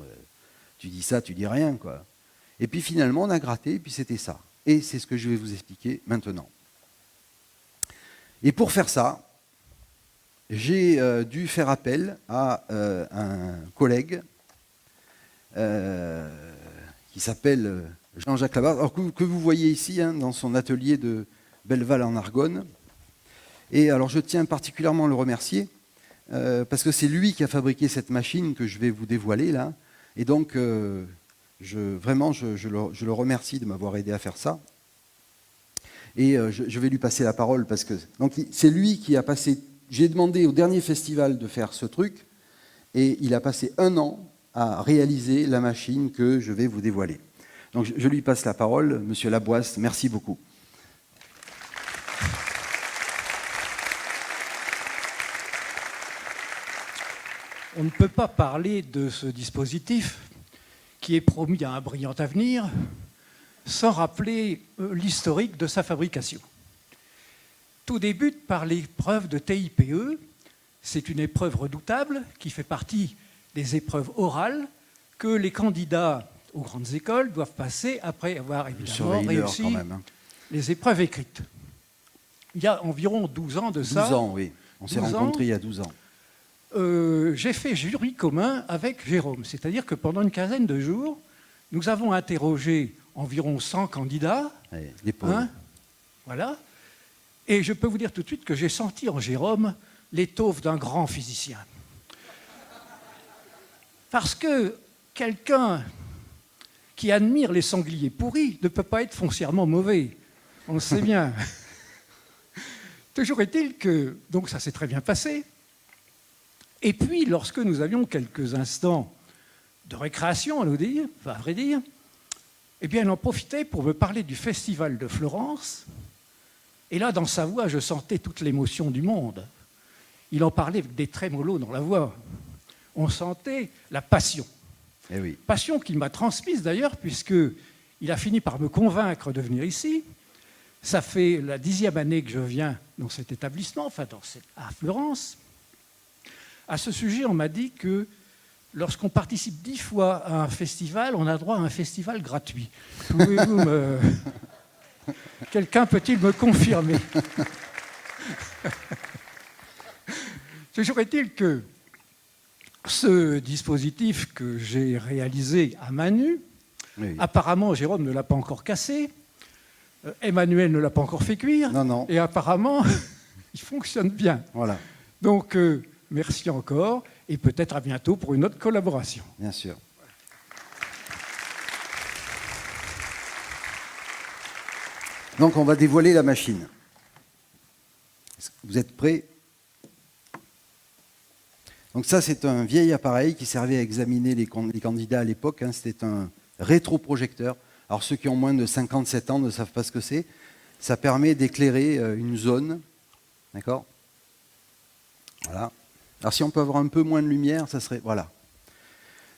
tu dis ça, tu dis rien, quoi. Et puis finalement, on a gratté, et puis c'était ça. Et c'est ce que je vais vous expliquer maintenant. Et pour faire ça, j'ai dû faire appel à un collègue qui s'appelle Jean-Jacques Labarre, alors que vous voyez ici, hein, dans son atelier de Belleval en Argonne. Et alors je tiens particulièrement à le remercier, parce que c'est lui qui a fabriqué cette machine que je vais vous dévoiler là. Et donc, vraiment, je le remercie de m'avoir aidé à faire ça. Et je vais lui passer la parole, parce que c'est lui qui a passé... J'ai demandé au dernier festival de faire ce truc, et il a passé 1 an à réaliser la machine que je vais vous dévoiler. Donc je lui passe la parole, Monsieur Laboisse, merci beaucoup. On ne peut pas parler de ce dispositif qui est promis à un brillant avenir sans rappeler l'historique de sa fabrication. Tout débute par l'épreuve de TIPE. C'est une épreuve redoutable qui fait partie des épreuves orales que les candidats aux grandes écoles doivent passer après avoir évidemment réussi quand même, hein. Les épreuves écrites. Il y a environ 12 ans de ça. 12 ans, oui. On s'est rencontrés il y a 12 ans. J'ai fait jury commun avec Jérôme. C'est-à-dire que pendant une quinzaine de jours, nous avons interrogé environ 100 candidats. Les pauvres. Hein, voilà. Et je peux vous dire tout de suite que j'ai senti en Jérôme l'étoffe d'un grand physicien. Parce que quelqu'un qui admire les sangliers pourris ne peut pas être foncièrement mauvais. On le sait bien. Toujours est-il que, donc ça s'est très bien passé. Et puis, lorsque nous avions quelques instants de récréation, à vrai dire, eh bien, elle en profitait pour me parler du festival de Florence. Et là, dans sa voix, je sentais toute l'émotion du monde. Il en parlait avec des trémolos dans la voix. On sentait la passion. Eh oui. Passion qu'il m'a transmise d'ailleurs, puisqu'il a fini par me convaincre de venir ici. Ça fait la 10e année que je viens dans cet établissement, à Florence. À ce sujet, on m'a dit que lorsqu'on participe 10 fois à un festival, on a droit à un festival gratuit. Pouvez-vous me... Quelqu'un peut-il me confirmer? Toujours est-il que ce dispositif que j'ai réalisé à main nue, oui. Apparemment, Jérôme ne l'a pas encore cassé, Emmanuel ne l'a pas encore fait cuire, non. Et apparemment, il fonctionne bien. Voilà. Donc, merci encore, et peut-être à bientôt pour une autre collaboration. Bien sûr. Donc, on va dévoiler la machine. Vous êtes prêts? Donc ça, c'est un vieil appareil qui servait à examiner les candidats à l'époque. Hein. C'était un rétroprojecteur. Alors ceux qui ont moins de 57 ans ne savent pas ce que c'est. Ça permet d'éclairer une zone. D'accord? Voilà. Alors si on peut avoir un peu moins de lumière, ça serait... Voilà.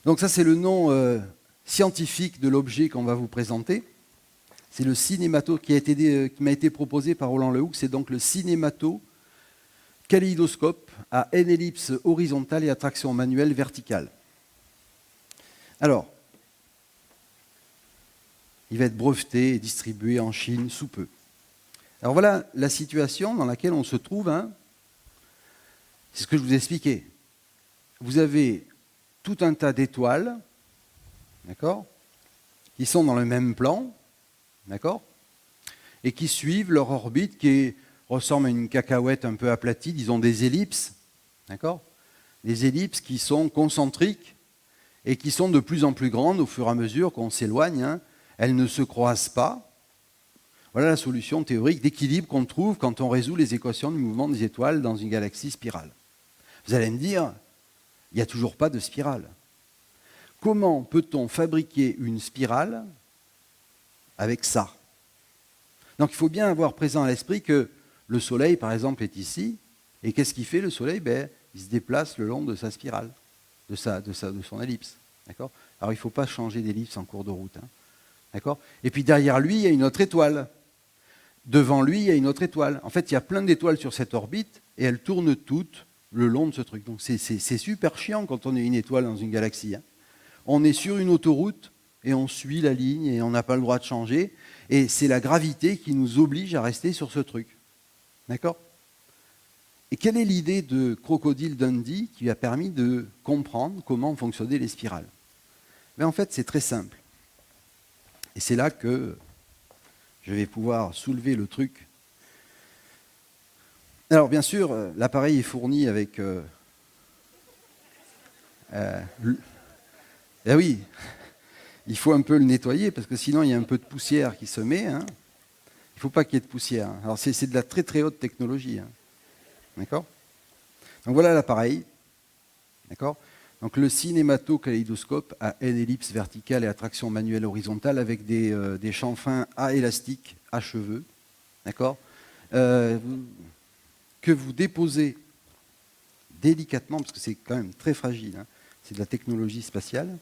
Donc ça, c'est le nom scientifique de l'objet qu'on va vous présenter. C'est le cinémato qui m'a été proposé par Roland Lehoucq. C'est donc le cinémato kaléidoscope à N ellipse horizontale et à traction manuelle verticale. Alors, il va être breveté et distribué en Chine sous peu. Alors voilà la situation dans laquelle on se trouve. Hein. C'est ce que je vous ai expliqué. Vous avez tout un tas d'étoiles, d'accord, qui sont dans le même plan, d'accord, et qui suivent leur orbite qui ressemble à une cacahuète un peu aplatie, disons des ellipses, d'accord, des ellipses qui sont concentriques et qui sont de plus en plus grandes au fur et à mesure qu'on s'éloigne. Hein. Elles ne se croisent pas. Voilà la solution théorique d'équilibre qu'on trouve quand on résout les équations du mouvement des étoiles dans une galaxie spirale. Vous allez me dire, il n'y a toujours pas de spirale. Comment peut-on fabriquer une spirale avec ça? Donc il faut bien avoir présent à l'esprit que le Soleil, par exemple, est ici. Et qu'est-ce qu'il fait, le Soleil? Il se déplace le long de sa spirale, de son ellipse. D'accord? Alors il ne faut pas changer d'ellipse en cours de route. Hein. D'accord? Et puis derrière lui, il y a une autre étoile. Devant lui, il y a une autre étoile. En fait, il y a plein d'étoiles sur cette orbite et elles tournent toutes le long de ce truc. Donc c'est super chiant quand on est une étoile dans une galaxie. Hein. On est sur une autoroute et on suit la ligne et on n'a pas le droit de changer. Et c'est la gravité qui nous oblige à rester sur ce truc. D'accord? Et quelle est l'idée de Crocodile Dundee qui lui a permis de comprendre comment fonctionnaient les spirales? En fait, c'est très simple. Et c'est là que je vais pouvoir soulever le truc. Alors, bien sûr, l'appareil est fourni avec... oui, il faut un peu le nettoyer parce que sinon, il y a un peu de poussière qui se met. Hein. Il ne faut pas qu'il y ait de poussière. Alors, c'est de la très très haute technologie. Hein. D'accord? Donc, voilà l'appareil. D'accord? Donc, le cinémato-kaléidoscope à N ellipse verticale et à traction manuelle horizontale avec des chanfreins à élastique, à cheveux. D'accord? Que vous déposez délicatement, parce que c'est quand même très fragile. Hein, c'est de la technologie spatiale.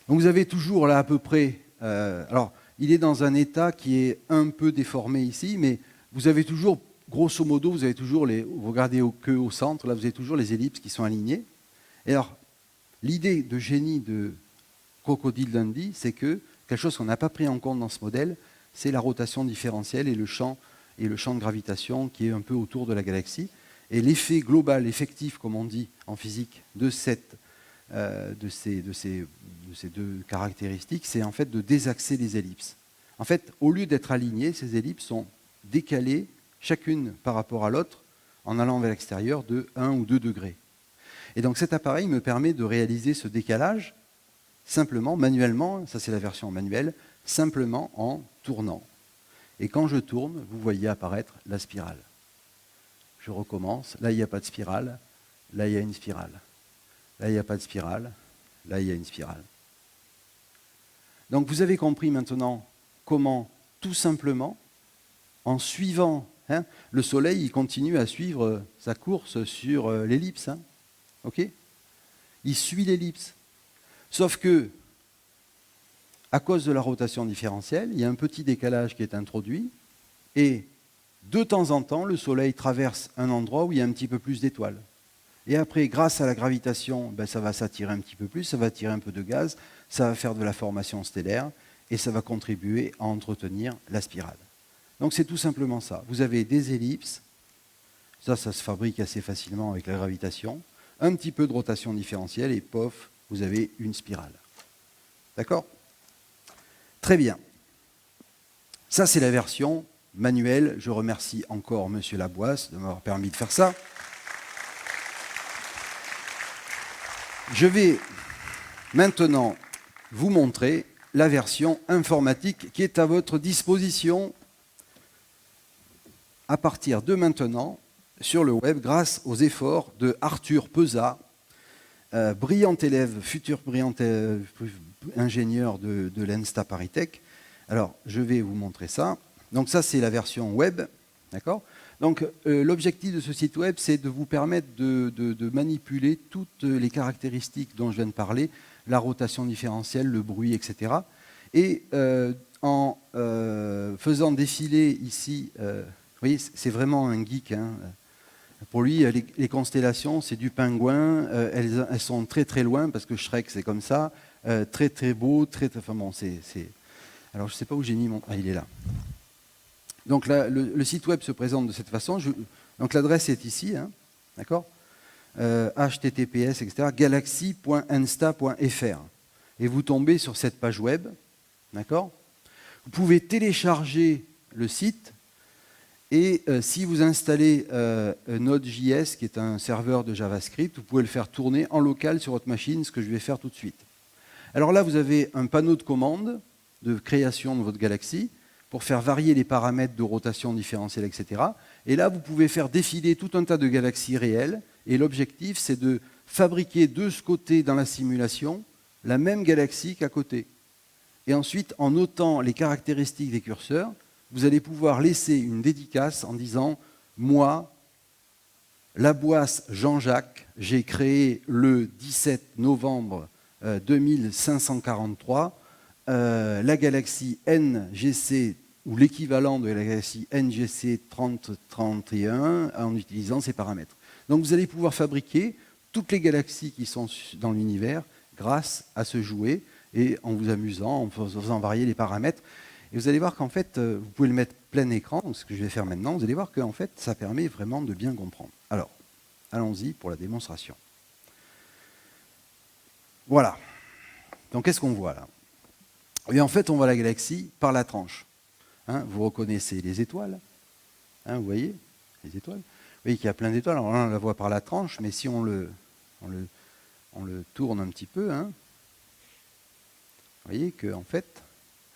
Donc, vous avez toujours là à peu près... alors, il est dans un état qui est un peu déformé ici, mais vous avez toujours, grosso modo, vous avez toujours vous regardez au centre, là vous avez toujours les ellipses qui sont alignées. Et alors, l'idée de génie de Crocodile Dundee, c'est que quelque chose qu'on n'a pas pris en compte dans ce modèle, c'est la rotation différentielle et le champ de gravitation qui est un peu autour de la galaxie. Et l'effet global, effectif, comme on dit en physique, de ces deux caractéristiques, c'est en fait de désaxer les ellipses. En fait, au lieu d'être alignées, ces ellipses sont décalées, chacune par rapport à l'autre, en allant vers l'extérieur de 1 ou 2 degrés. Et donc cet appareil me permet de réaliser ce décalage simplement, manuellement, ça c'est la version manuelle, simplement en tournant. Et quand je tourne, vous voyez apparaître la spirale. Je recommence, là il n'y a pas de spirale, là il y a une spirale. Là il n'y a pas de spirale, là il y a une spirale. Donc vous avez compris maintenant comment, tout simplement, en suivant, hein, le Soleil il continue à suivre sa course sur l'ellipse. Hein, ok ? Il suit l'ellipse. Sauf que, à cause de la rotation différentielle, il y a un petit décalage qui est introduit, et de temps en temps, le Soleil traverse un endroit où il y a un petit peu plus d'étoiles. Et après, grâce à la gravitation, ben, ça va s'attirer un petit peu plus, ça va attirer un peu de gaz, ça va faire de la formation stellaire et ça va contribuer à entretenir la spirale. Donc c'est tout simplement ça. Vous avez des ellipses, ça se fabrique assez facilement avec la gravitation, un petit peu de rotation différentielle et pof, vous avez une spirale. D'accord? Très bien. Ça, c'est la version manuelle. Je remercie encore M. Laboisse de m'avoir permis de faire ça. Je vais maintenant vous montrer la version informatique qui est à votre disposition à partir de maintenant sur le web grâce aux efforts de Arthur Pezat, brillant élève, futur brillant ingénieur de l'ENSTA ParisTech. Alors, je vais vous montrer ça. Donc ça, c'est la version web, d'accord ? Donc, l'objectif de ce site web, c'est de vous permettre de manipuler toutes les caractéristiques dont je viens de parler, la rotation différentielle, le bruit, etc. Et en faisant défiler ici, vous voyez, c'est vraiment un geek, hein. Pour lui, les constellations, c'est du pingouin, elles sont très très loin, parce que Shrek, c'est comme ça, très très beau, enfin bon, c'est... Alors, je ne sais pas où j'ai mis mon... Ah, il est là. Donc, là, le site web se présente de cette façon. Donc, l'adresse est ici, hein, d'accord, https, etc., galaxy.ensta.fr. Et vous tombez sur cette page web, d'accord. Vous pouvez télécharger le site et si vous installez Node.js, qui est un serveur de JavaScript, vous pouvez le faire tourner en local sur votre machine, ce que je vais faire tout de suite. Alors là, vous avez un panneau de commande de création de votre galaxie pour faire varier les paramètres de rotation différentielle, etc. Et là, vous pouvez faire défiler tout un tas de galaxies réelles. Et l'objectif, c'est de fabriquer de ce côté dans la simulation la même galaxie qu'à côté. Et ensuite, en notant les caractéristiques des curseurs, vous allez pouvoir laisser une dédicace en disant « Moi, Laboisse Jean-Jacques, j'ai créé le 17 novembre 2543 la galaxie NGC ou l'équivalent de la galaxie NGC 3031 en utilisant ces paramètres. » Donc vous allez pouvoir fabriquer toutes les galaxies qui sont dans l'univers grâce à ce jouet et en vous amusant, en faisant varier les paramètres. Et vous allez voir qu'en fait, vous pouvez le mettre plein écran, donc ce que je vais faire maintenant, vous allez voir qu'en fait, ça permet vraiment de bien comprendre. Alors, allons-y pour la démonstration. Voilà. Donc qu'est-ce qu'on voit là? Et en fait, on voit la galaxie par la tranche. Hein, vous reconnaissez les étoiles, hein, vous voyez les étoiles. Vous voyez qu'il y a plein d'étoiles. Alors là, on la voit par la tranche, mais si on le tourne un petit peu, hein, vous voyez qu'en fait,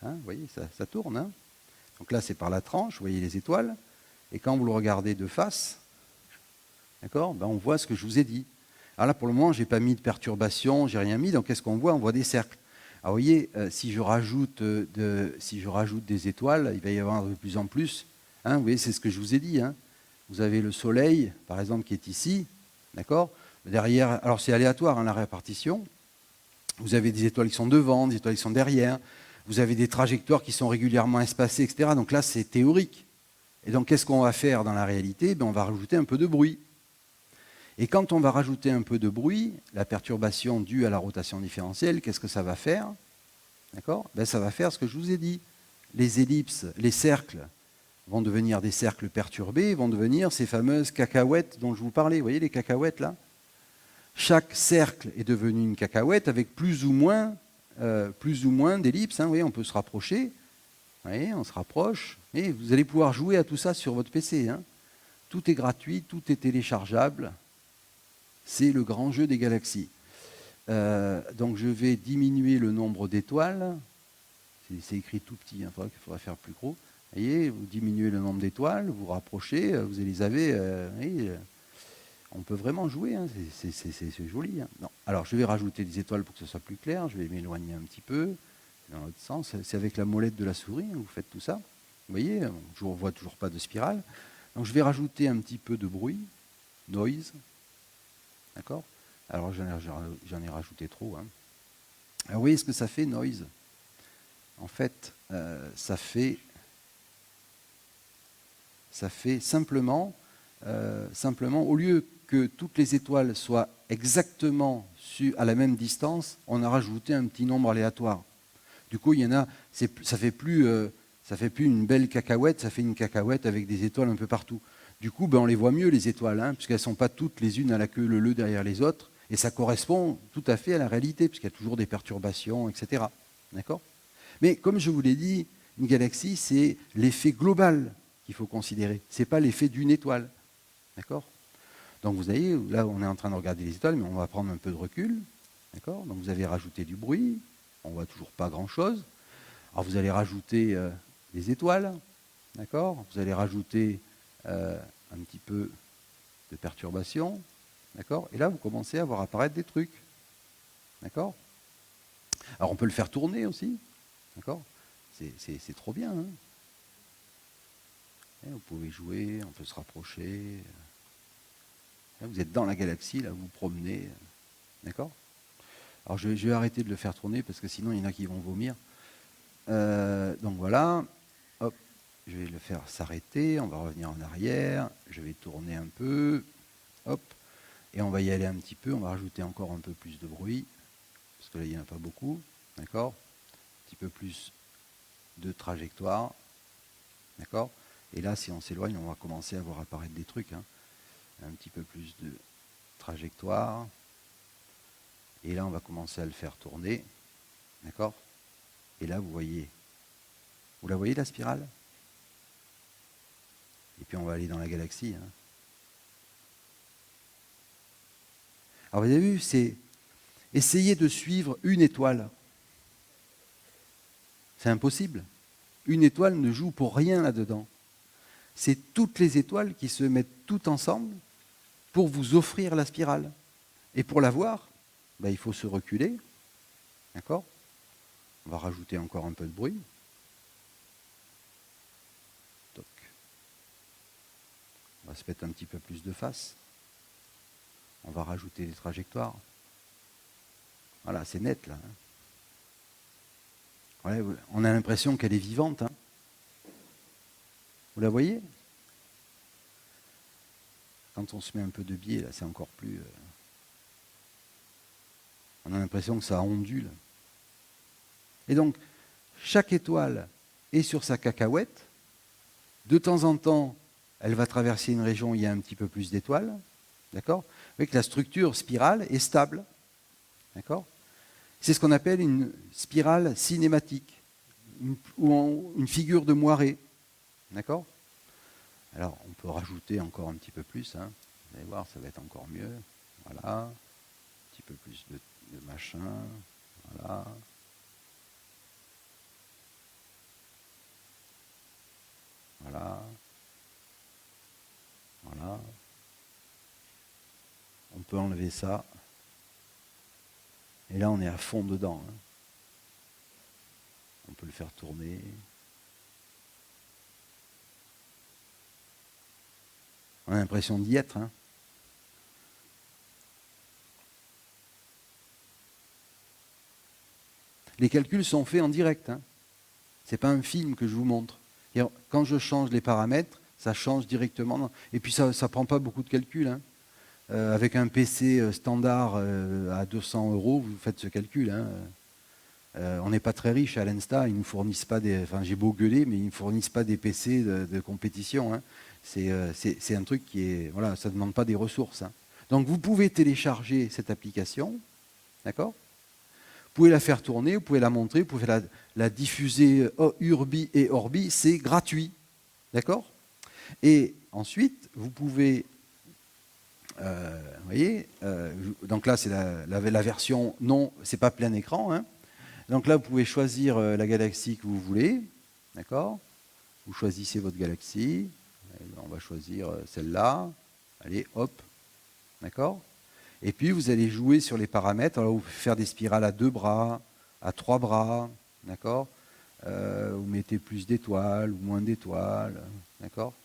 hein, vous voyez, ça tourne. Hein. Donc là, c'est par la tranche, vous voyez les étoiles. Et quand vous le regardez de face, d'accord, ben on voit ce que je vous ai dit. Alors là, pour le moment, je n'ai pas mis de perturbation, je n'ai rien mis. Donc qu'est-ce qu'on voit? On voit des cercles. Alors vous voyez, si je rajoute des étoiles, il va y avoir de plus en plus. Hein, vous voyez, c'est ce que je vous ai dit. Hein. Vous avez le Soleil, par exemple, qui est ici. D'accord. Derrière, alors c'est aléatoire, hein, la répartition. Vous avez des étoiles qui sont devant, des étoiles qui sont derrière. Vous avez des trajectoires qui sont régulièrement espacées, etc. Donc là, c'est théorique. Et donc, qu'est-ce qu'on va faire dans la réalité? Ben, on va rajouter un peu de bruit. Et quand on va rajouter un peu de bruit, la perturbation due à la rotation différentielle, qu'est-ce que ça va faire? D'accord? Ben, ça va faire ce que je vous ai dit. Les ellipses, les cercles vont devenir des cercles perturbés, vont devenir ces fameuses cacahuètes dont je vous parlais. Vous voyez les cacahuètes là? Chaque cercle est devenu une cacahuète avec plus ou moins d'ellipses. Hein, vous voyez, on peut se rapprocher. Vous voyez, on se rapproche. Et vous allez pouvoir jouer à tout ça sur votre PC. Hein. Tout est gratuit, tout est téléchargeable. C'est le grand jeu des galaxies. Donc je vais diminuer le nombre d'étoiles. C'est écrit tout petit, hein, il faudra faire plus gros. Vous voyez, vous diminuez le nombre d'étoiles, vous rapprochez, vous les avez. On peut vraiment jouer, hein, c'est joli. Hein. Non. Alors je vais rajouter des étoiles pour que ce soit plus clair. Je vais m'éloigner un petit peu dans l'autre sens. C'est avec la molette de la souris, hein, vous faites tout ça. Vous voyez, je ne vois toujours pas de spirale. Donc je vais rajouter un petit peu de bruit, noise. D'accord? Alors j'en ai rajouté trop. Hein. Alors vous voyez ce que ça fait, noise? En fait, ça fait simplement, au lieu que toutes les étoiles soient exactement à la même distance, on a rajouté un petit nombre aléatoire. Du coup, il y en a, ça fait plus une belle cacahuète, ça fait une cacahuète avec des étoiles un peu partout. Du coup, on les voit mieux, les étoiles, hein, puisqu'elles ne sont pas toutes les unes à la queue leu derrière les autres, et ça correspond tout à fait à la réalité, puisqu'il y a toujours des perturbations, etc. D'accord ? Mais comme je vous l'ai dit, une galaxie, c'est l'effet global qu'il faut considérer. Ce n'est pas l'effet d'une étoile. D'accord ? Donc vous voyez, là on est en train de regarder les étoiles, mais on va prendre un peu de recul. D'accord ? Donc vous avez rajouté du bruit, on ne voit toujours pas grand-chose. Alors vous allez rajouter des étoiles, d'accord ? Vous allez rajouter un petit peu de perturbation, d'accord ? Et là vous commencez à voir apparaître des trucs. D'accord ? Alors on peut le faire tourner aussi, d'accord ? C'est trop bien. Hein, et vous pouvez jouer, on peut se rapprocher. Là, vous êtes dans la galaxie, là vous vous promenez. D'accord ? Alors je vais arrêter de le faire tourner parce que sinon il y en a qui vont vomir. Donc voilà, hop, je vais le faire s'arrêter, on va revenir en arrière, je vais tourner un peu, hop, et on va y aller un petit peu, on va rajouter encore un peu plus de bruit, parce que là il n'y en a pas beaucoup, d'accord ? Un petit peu plus de trajectoire, d'accord ? Et là si on s'éloigne, on va commencer à voir apparaître des trucs, hein. Un petit peu plus de trajectoire, et là on va commencer à le faire tourner, d'accord ? Et là vous voyez, vous la voyez la spirale ? Et puis on va aller dans la galaxie. Hein. Alors vous avez vu, c'est essayer de suivre une étoile. C'est impossible. Une étoile ne joue pour rien là-dedans. C'est toutes les étoiles qui se mettent toutes ensemble pour vous offrir la spirale. Et pour la voir, il faut se reculer. D'accord ? On va rajouter encore un peu de bruit. Toc. On va se mettre un petit peu plus de face. On va rajouter des trajectoires. Voilà, c'est net là. Ouais, on a l'impression qu'elle est vivante. Hein. Vous la voyez ? Quand on se met un peu de biais, là, c'est encore plus... on a l'impression que ça ondule. Et donc, chaque étoile est sur sa cacahuète. De temps en temps, elle va traverser une région où il y a un petit peu plus d'étoiles. D'accord ? Vous voyez que la structure spirale est stable. D'accord ? C'est ce qu'on appelle une spirale cinématique, ou une figure de moirée. D'accord ? Alors, on peut rajouter encore un petit peu plus. Hein. Vous allez voir, ça va être encore mieux. Voilà. Un petit peu plus de machin. Voilà. Voilà. Voilà. On peut enlever ça. Et là, on est à fond dedans. Hein. On peut le faire tourner. On a l'impression d'y être. Hein. Les calculs sont faits en direct. Hein. Ce n'est pas un film que je vous montre. Et quand je change les paramètres, ça change directement. Et puis ça ne prend pas beaucoup de calculs. Hein. Avec un PC standard à 200 €, vous faites ce calcul. Hein. On n'est pas très riche à l'Insta, ils nous fournissent pas des. Enfin, j'ai beau gueuler, mais ils ne fournissent pas des PC de compétition. Hein. C'est un truc qui est. Voilà, ça ne demande pas des ressources. Hein. Donc vous pouvez télécharger cette application, d'accord ? Vous pouvez la faire tourner, vous pouvez la montrer, vous pouvez la diffuser Urbi et Orbi, c'est gratuit, d'accord ? Et ensuite, vous pouvez. Vous voyez, donc là c'est la version non, c'est pas plein écran. Hein. Donc là vous pouvez choisir la galaxie que vous voulez, d'accord ? Vous choisissez votre galaxie, on va choisir celle-là, allez hop, d'accord ? Et puis vous allez jouer sur les paramètres, alors vous pouvez faire des spirales à 2 bras, à 3 bras, d'accord ? Vous mettez plus d'étoiles ou moins d'étoiles, d'accord ?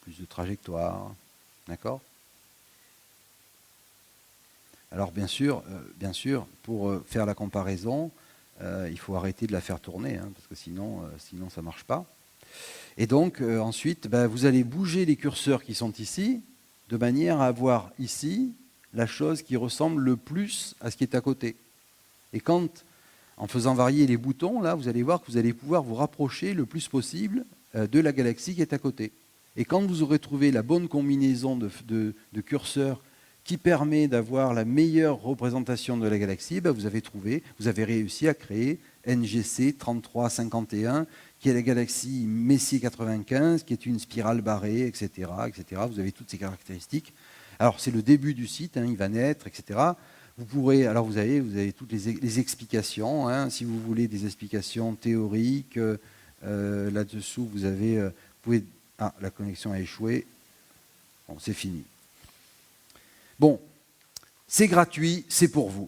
Plus de trajectoire, d'accord ? Alors bien sûr, pour faire la comparaison, il faut arrêter de la faire tourner, hein, parce que sinon ça ne marche pas. Et donc, ensuite, vous allez bouger les curseurs qui sont ici, de manière à avoir ici la chose qui ressemble le plus à ce qui est à côté. Et en faisant varier les boutons, là, vous allez voir que vous allez pouvoir vous rapprocher le plus possible de la galaxie qui est à côté. Et quand vous aurez trouvé la bonne combinaison de curseurs qui permet d'avoir la meilleure représentation de la galaxie, vous avez réussi à créer NGC 3351, qui est la galaxie Messier 95, qui est une spirale barrée, etc., etc. Vous avez toutes ces caractéristiques. Alors, c'est le début du site, il va naître, etc. Vous avez toutes les explications, si vous voulez des explications théoriques. Là-dessous, la connexion a échoué. Bon, c'est fini. Bon, c'est gratuit, c'est pour vous.